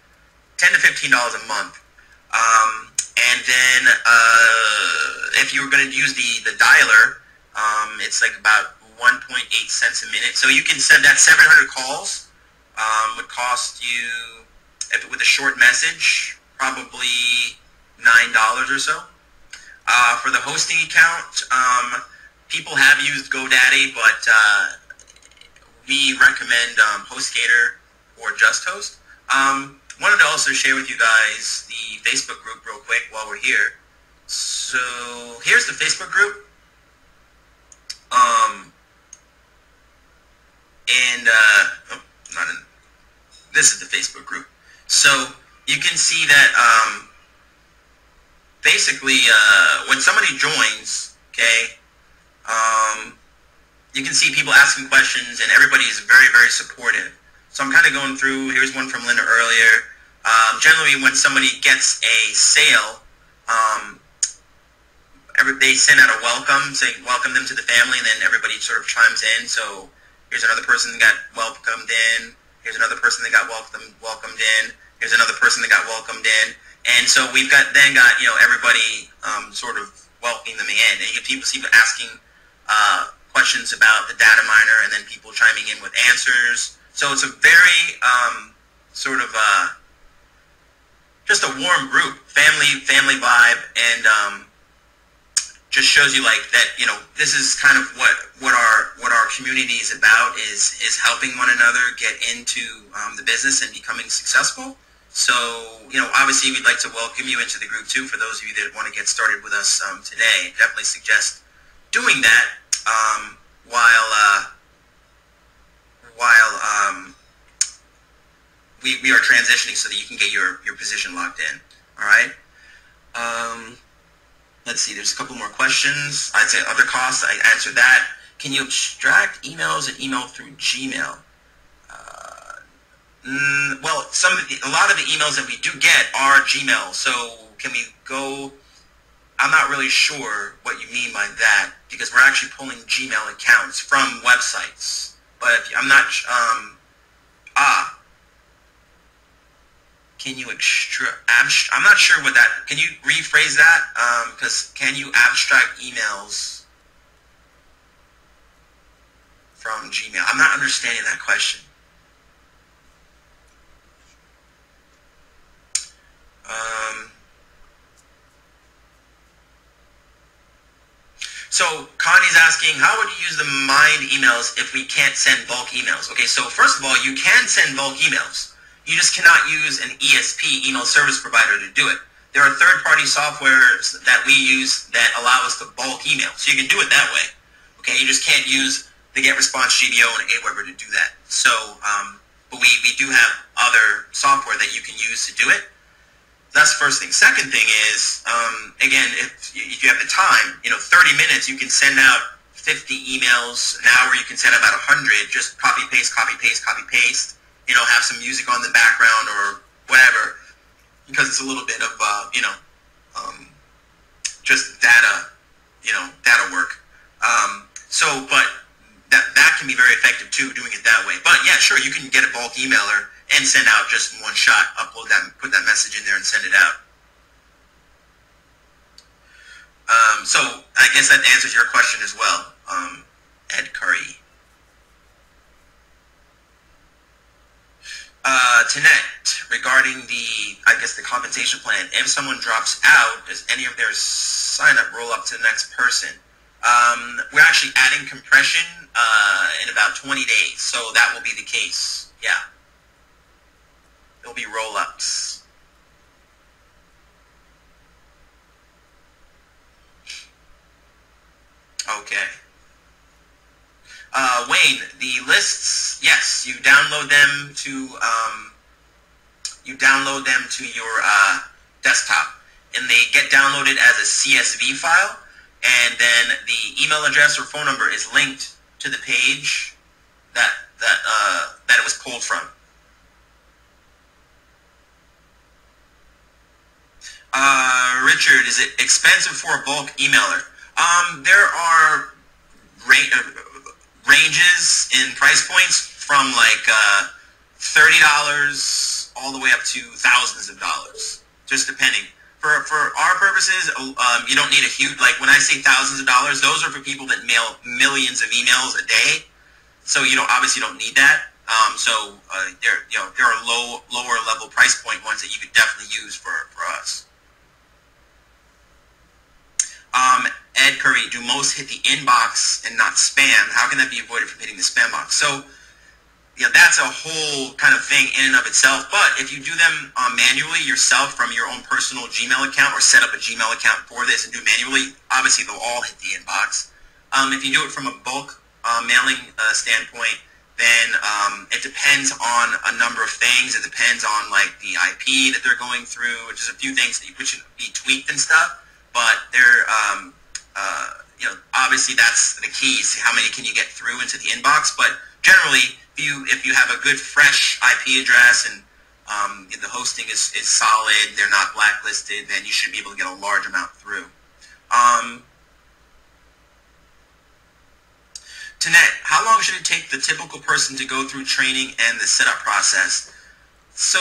to $15 a month. And then if you were going to use the dialer, it's like about 1.8 cents a minute. So you can send that 700 calls would cost you, if with a short message, probably $9 or so. For the hosting account, people have used GoDaddy, but we recommend HostGator or JustHost. Wanted to also share with you guys the Facebook group real quick while we're here. So here's the Facebook group. This is the Facebook group. So you can see that basically when somebody joins, okay, you can see people asking questions and everybody is very, very supportive. So I'm kind of going through, here's one from Linda earlier. Generally when somebody gets a sale, they send out a welcome, saying welcome them to the family, and then everybody sort of chimes in. So here's another person that got welcomed in. Here's another person that got welcomed in. Here's another person that got welcomed in. And so we've got everybody sort of welcoming them in. And you get people asking questions about the data miner, and then people chiming in with answers. So it's a very sort of just a warm group, family vibe, and just shows you like that. This is kind of what our community is about, is helping one another get into the business and becoming successful. So obviously we'd like to welcome you into the group too. For those of you that want to get started with us today, definitely suggest doing that while we are transitioning, so that you can get your position locked in. All right. Let's see. There's a couple more questions. I'd say other costs. I answered that. Can you extract emails and email through Gmail? Well, a lot of the emails that we do get are Gmail. So can we go? I'm not really sure what you mean by that, because we're actually pulling Gmail accounts from websites. But I'm not. Can you I'm not sure what that. Can you rephrase that? Because can you abstract emails from Gmail? I'm not understanding that question. So Connie's asking, how would you use the mined emails if we can't send bulk emails? Okay, so first of all, you can send bulk emails. You just cannot use an ESP, email service provider, to do it. There are third-party softwares that we use that allow us to bulk email. So you can do it that way. Okay, you just can't use the GetResponse GDO and Aweber to do that. So, but we do have other software that you can use to do it. That's the first thing. Second thing is, again, if you have the time, 30 minutes, you can send out 50 emails an hour. You can send out about 100. Just copy, paste, copy, paste, copy, paste. Have some music on the background or whatever, because it's a little bit of, just data, data work. But that can be very effective too, doing it that way. But yeah, sure, you can get a bulk emailer and send out just in one shot, upload that, put that message in there and send it out. So I guess that answers your question as well, Ed Curry. Tanette, regarding the compensation plan, if someone drops out, does any of their sign-up roll up to the next person? We're actually adding compression in about 20 days, so that will be the case. Yeah. There'll be roll-ups. Okay. Wayne, the lists, yes, you download them to your desktop, and they get downloaded as a CSV file, and then the email address or phone number is linked to the page that it was pulled from. Richard, is it expensive for a bulk emailer? There are ranges in price points from like $30 all the way up to thousands of dollars, just depending. For our purposes, you don't need a huge, like when I say thousands of dollars, those are for people that mail millions of emails a day. So obviously you don't need that. There are lower level price point ones that you could definitely use for us. Ed Curry, do most hit the inbox and not spam? How can that be avoided from hitting the spam box? So, that's a whole kind of thing in and of itself. But if you do them manually yourself from your own personal Gmail account, or set up a Gmail account for this and do it manually, obviously they'll all hit the inbox. If you do it from a bulk mailing standpoint, then it depends on a number of things. It depends on like the IP that they're going through, which is a few things that should be tweaked and stuff. But they're obviously that's the key. Is how many can you get through into the inbox? But generally, if you have a good fresh IP address and the hosting is solid, they're not blacklisted, then you should be able to get a large amount through. Tanette, how long should it take the typical person to go through training and the setup process? So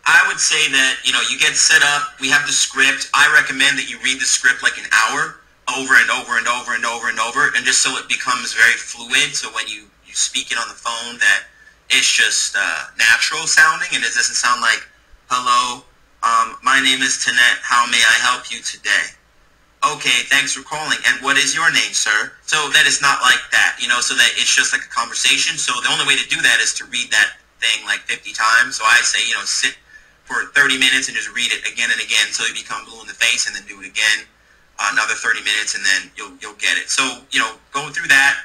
I would say that, you get set up, we have the script. I recommend that you read the script like an hour over and over and over and over and over, and just so it becomes very fluid, so when you speak it on the phone that it's just natural sounding and it doesn't sound like, hello, my name is Tanette, how may I help you today? Okay, thanks for calling, and what is your name, sir? So that it's not like that, so that it's just like a conversation. So the only way to do that is to read that thing like 50 times. So I say, sit for 30 minutes and just read it again and again until you become blue in the face, and then do it again, another 30 minutes, and then you'll get it. So, going through that,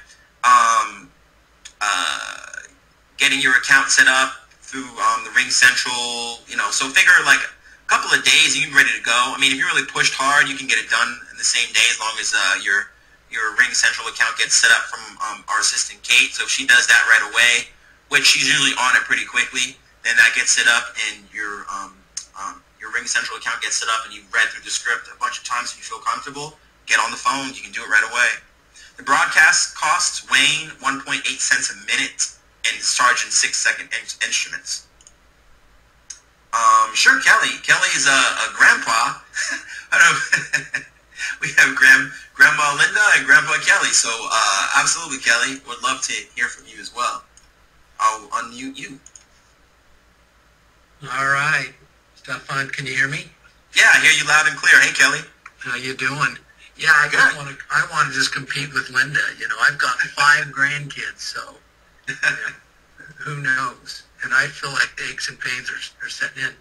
getting your account set up through the RingCentral, so figure like a couple of days and you're ready to go. I mean, if you're really pushed hard, you can get it done in the same day as long as your RingCentral account gets set up from our assistant Kate. So if she does that right away, which she's usually on it pretty quickly, then that gets set up and your RingCentral account gets set up and you've read through the script a bunch of times and you feel comfortable, get on the phone, you can do it right away. The broadcast costs Wayne 1.8 cents a minute and it's charging 6-second instruments. Sure, Kelly. Kelly's a grandpa. We have Grandma Linda and Grandpa Kelly. So absolutely, Kelly. Would love to hear from you as well. I'll unmute you. All right. Stefan, can you hear me? Yeah, I hear you loud and clear. Hey, Kelly. How you doing? Yeah, I want to just compete with Linda. I've got 5 grandkids, so who knows? And I feel like the aches and pains are setting in.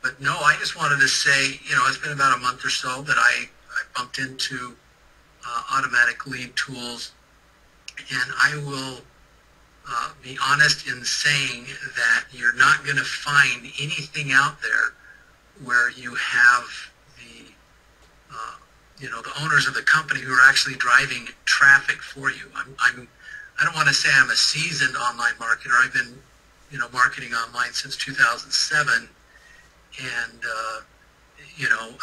But no, I just wanted to say, it's been about a month or so that I bumped into Automatic Lead Tools, and I will be honest in saying that you're not going to find anything out there where you have the owners of the company who are actually driving traffic for you. I don't want to say I'm a seasoned online marketer. I've been marketing online since 2007, and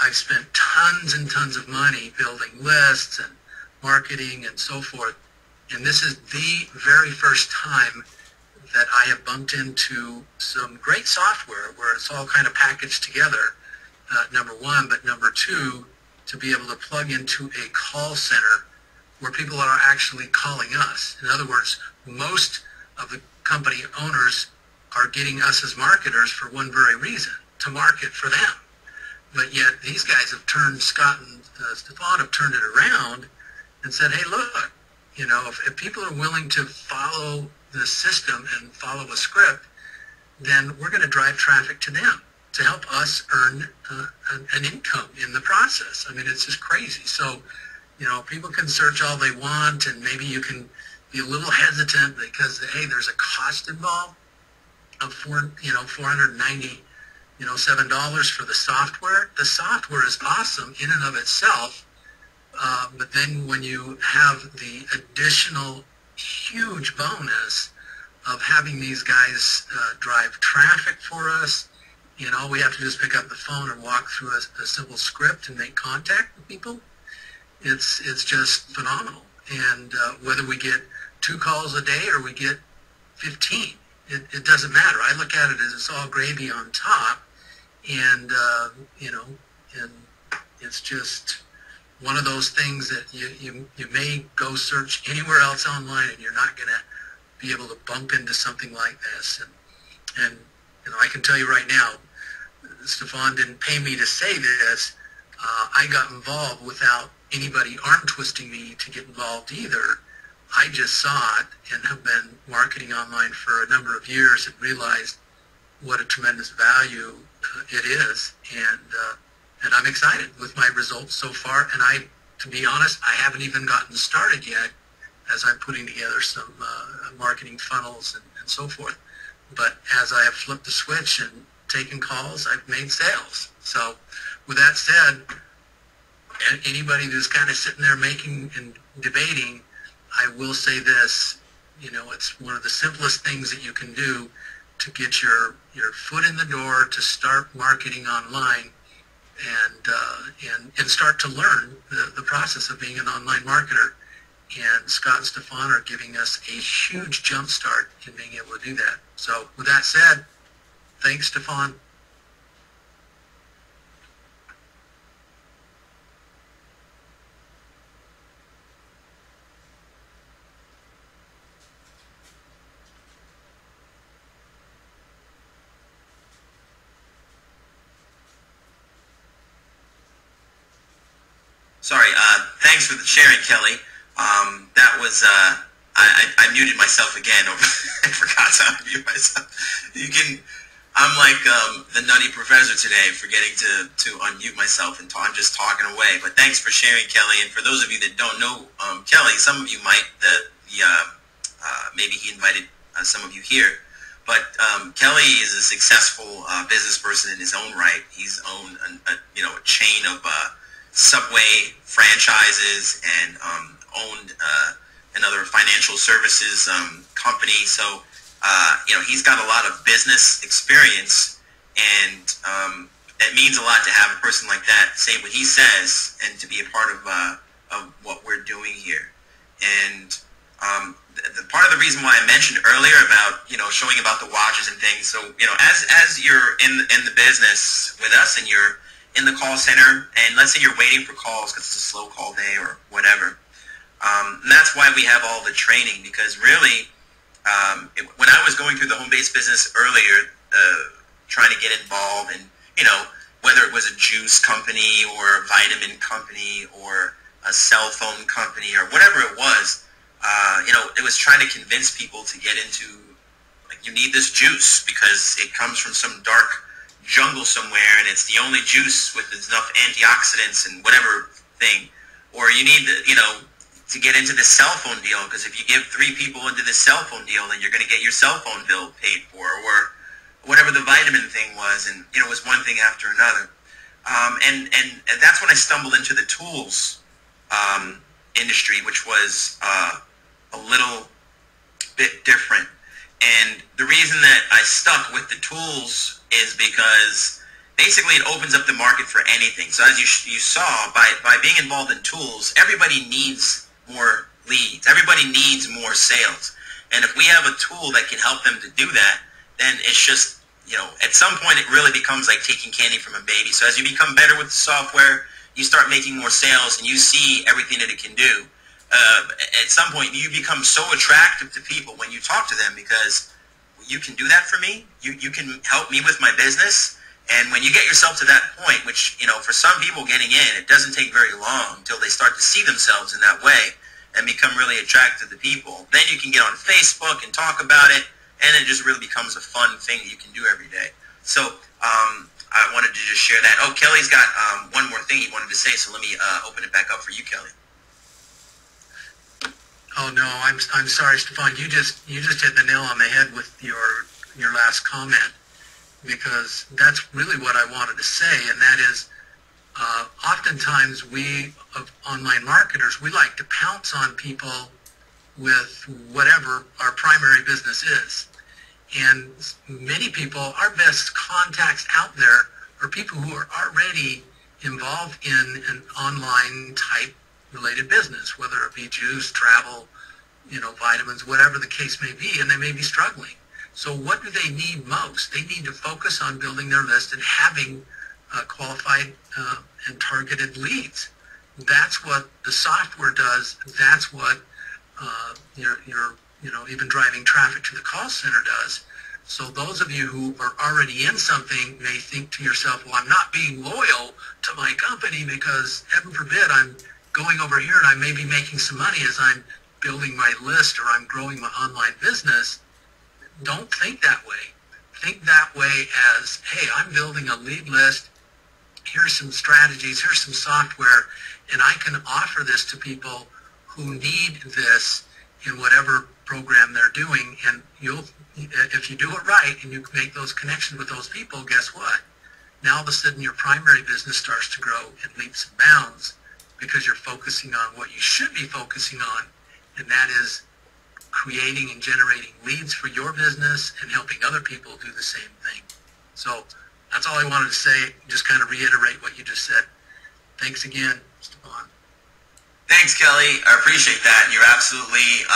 I've spent tons and tons of money building lists and marketing and so forth. And this is the very first time that I have bumped into some great software where it's all kind of packaged together, number one. But number two, to be able to plug into a call center where people are actually calling us. In other words, most of the company owners are getting us as marketers for one very reason, to market for them. But yet these guys have turned, Scott and Stefan have turned it around and said, hey, look, if people are willing to follow the system and follow a script, then we're going to drive traffic to them to help us earn an income in the process. I mean, it's just crazy. So, people can search all they want, and maybe you can be a little hesitant because, hey, there's a cost involved of $490 $7 for the software. The software is awesome in and of itself, but then when you have the additional huge bonus of having these guys drive traffic for us, all we have to do is pick up the phone and walk through a simple script and make contact with people. It's just phenomenal. And whether we get 2 calls a day or we get 15, it doesn't matter. I look at it as it's all gravy on top. And, and it's just one of those things that you may go search anywhere else online and you're not going to be able to bump into something like this. And I can tell you right now, Stefan didn't pay me to say this. I got involved without anybody arm twisting me to get involved either. I just saw it and have been marketing online for a number of years and realized what a tremendous value it is, and I'm excited with my results so far. And to be honest, I haven't even gotten started yet, as I'm putting together some marketing funnels and so forth. But as I have flipped the switch and taken calls, I've made sales. So, with that said, anybody who's kind of sitting there making and debating, I will say this: it's one of the simplest things that you can do to get your foot in the door, to start marketing online, and start to learn the process of being an online marketer. And Scott and Stefan are giving us a huge jump start in being able to do that. So with that said, thanks, Stefan. Sorry, thanks for the sharing, Kelly. That was, I muted myself again. I forgot to unmute myself. I'm like the nutty professor today, forgetting to unmute myself, and I'm just talking away. But thanks for sharing, Kelly. And for those of you that don't know Kelly, some of you might, maybe he invited some of you here. But Kelly is a successful business person in his own right. He's owned a chain of Subway franchises and owned another financial services company. So, he's got a lot of business experience, and it means a lot to have a person like that say what he says and to be a part of what we're doing here. And the part of the reason why I mentioned earlier about, showing about the watches and things. So, as you're in the business with us and you're in the call center, and let's say you're waiting for calls because it's a slow call day or whatever. And that's why we have all the training, because really, when I was going through the home-based business earlier, trying to get involved, and whether it was a juice company or a vitamin company or a cell phone company or whatever it was, it was trying to convince people to get into, like, you need this juice because it comes from some dark jungle somewhere, and it's the only juice with enough antioxidants and whatever thing. Or you need to get into the cell phone deal, because if you give 3 people into this cell phone deal, then you're going to get your cell phone bill paid for, or whatever the vitamin thing was. And it was one thing after another. And that's when I stumbled into the tools industry, which was a little bit different. And the reason that I stuck with the tools is because basically it opens up the market for anything. So as you saw, by being involved in tools, everybody needs more leads. Everybody needs more sales. And if we have a tool that can help them to do that, then it's just, at some point it really becomes like taking candy from a baby. So as you become better with the software, you start making more sales and you see everything that it can do. At some point you become so attractive to people when you talk to them because you can do that for me. You can help me with my business. And when you get yourself to that point, which, for some people getting in, it doesn't take very long until they start to see themselves in that way and become really attracted to people. Then you can get on Facebook and talk about it, and it just really becomes a fun thing that you can do every day. So I wanted to just share that. Oh, Kelly's got one more thing he wanted to say, so let me open it back up for you, Kelly. Oh no, I'm sorry, Stefan. You just hit the nail on the head with your last comment, because that's really what I wanted to say, and that is, oftentimes we, of online marketers, we like to pounce on people with whatever our primary business is. And many people, our best contacts out there are people who are already involved in an online type related business, whether it be juice, travel, vitamins, whatever the case may be, and they may be struggling. So what do they need most? They need to focus on building their list and having qualified and targeted leads. That's what the software does. That's what your even driving traffic to the call center does. So those of you who are already in something may think to yourself, well, I'm not being loyal to my company because, heaven forbid, I'm going over here and I may be making some money as I'm building my list or I'm growing my online business. Don't think that way. Think that way as, hey, I'm building a lead list. Here's some strategies. Here's some software. And I can offer this to people who need this in whatever program they're doing. And if you do it right and you make those connections with those people, guess what? Now all of a sudden your primary business starts to grow in leaps and bounds because you're focusing on what you should be focusing on, and that is creating and generating leads for your business and helping other people do the same thing. So that's all I wanted to say, just kind of reiterate what you just said. Thanks again, Stefan. Thanks, Kelly. I appreciate that. You're absolutely,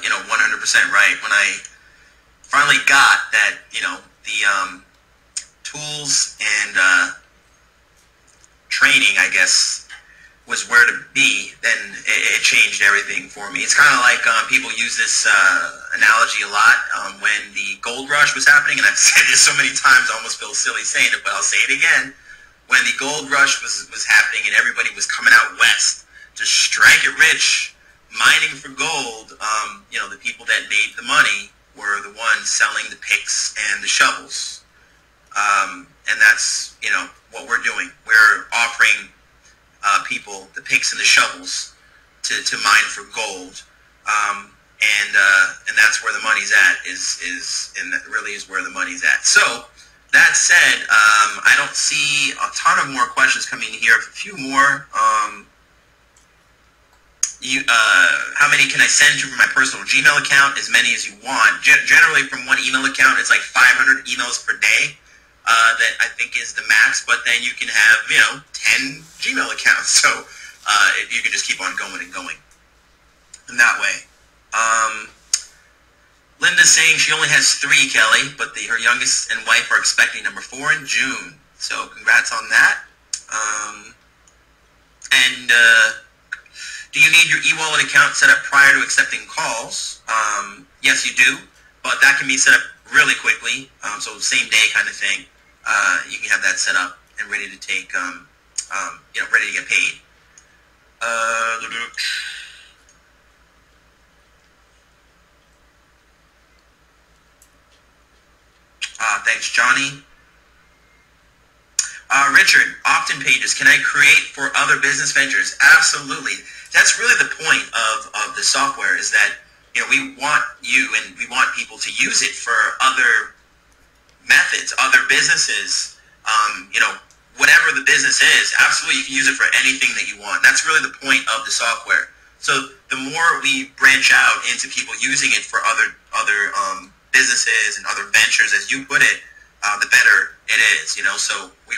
100% right. When I finally got that, the tools and training, I guess, was where to be, then it changed everything for me. It's kind of like people use this analogy a lot when the gold rush was happening, and I've said this so many times I almost feel silly saying it, but I'll say it again. When the gold rush was happening and everybody was coming out west to strike it rich, mining for gold, the people that made the money were the ones selling the picks and the shovels. And that's, what we're doing. We're offering people the picks and the shovels to mine for gold, and that's where the money's at. And that really is where the money's at. So that said, I don't see a ton of more questions coming in here. A few more. How many can I send you from my personal Gmail account? As many as you want. Generally, from one email account, it's like 500 emails per day. That I think is the max, but then you can have, 10 Gmail accounts. So you can just keep on going and going in that way. Linda's saying she only has 3, Kelly, but her youngest and wife are expecting number 4 in June. So congrats on that. And do you need your e-wallet account set up prior to accepting calls? Yes, you do, but that can be set up really quickly. So same day kind of thing. You can have that set up and ready to take, ready to get paid. Thanks, Johnny. Richard, opt-in pages, can I create for other business ventures? Absolutely. That's really the point of the software, is that, we want you and we want people to use it for other methods, other businesses, whatever the business is. Absolutely, you can use it for anything that you want. That's really the point of the software. So the more we branch out into people using it for other businesses and other ventures, as you put it, the better it is. So we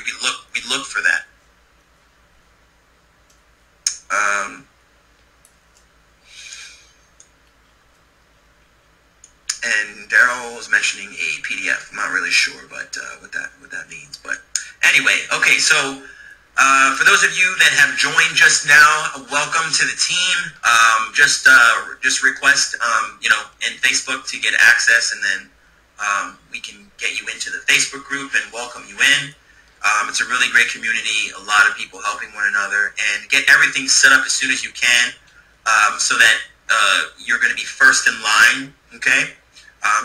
look for that. And Daryl was mentioning a PDF. I'm not really sure, but what that means. But anyway, okay. So for those of you that have joined just now, welcome to the team. Just request in Facebook to get access, and then we can get you into the Facebook group and welcome you in. It's a really great community. A lot of people helping one another, and get everything set up as soon as you can, so that you're going to be first in line. Okay.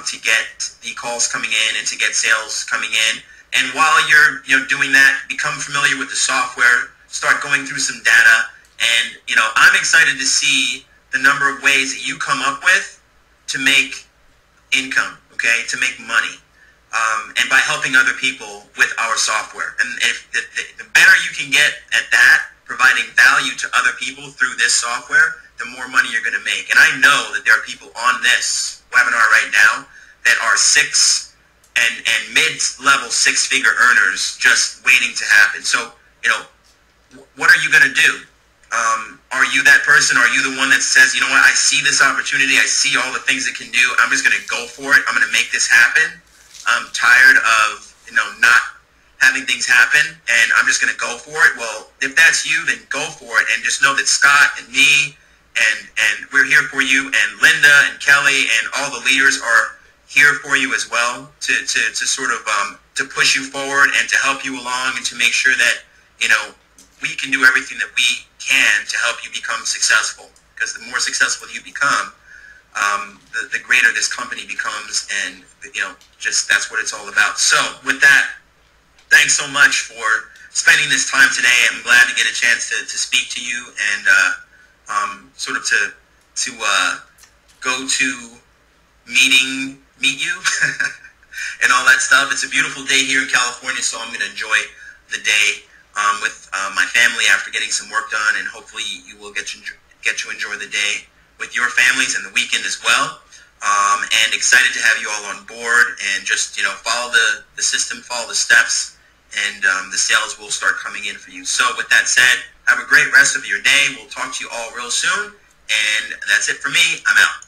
To get the calls coming in and to get sales coming in. And while you're doing that, become familiar with the software, start going through some data, and I'm excited to see the number of ways that you come up with to make income, okay, to make money, and by helping other people with our software. And if the better you can get at that, providing value to other people through this software, the more money you're going to make. And I know that there are people on this webinar right now that are and mid-level six-figure earners just waiting to happen. So, what are you going to do? Are you that person? Are you the one that says, you know what, I see this opportunity, I see all the things it can do, I'm just going to go for it, I'm going to make this happen, I'm tired of, not having things happen, and I'm just going to go for it? Well, if that's you, then go for it, and just know that Scott and me, and we're here for you, and Linda and Kelly and all the leaders are here for you as well to sort of to push you forward and to help you along, and to make sure that we can do everything that we can to help you become successful. Because the more successful you become, the greater this company becomes, and just that's what it's all about. So with that, thanks so much for spending this time today. I'm glad to get a chance to speak to you and sort of to go to meet you and all that stuff. It's a beautiful day here in California, so I'm going to enjoy the day with my family after getting some work done, and hopefully you will get to enjoy the day with your families and the weekend as well. And excited to have you all on board, and just follow the system, follow the steps, and the sales will start coming in for you. So with that said, have a great rest of your day. We'll talk to you all real soon, and that's it for me. I'm out.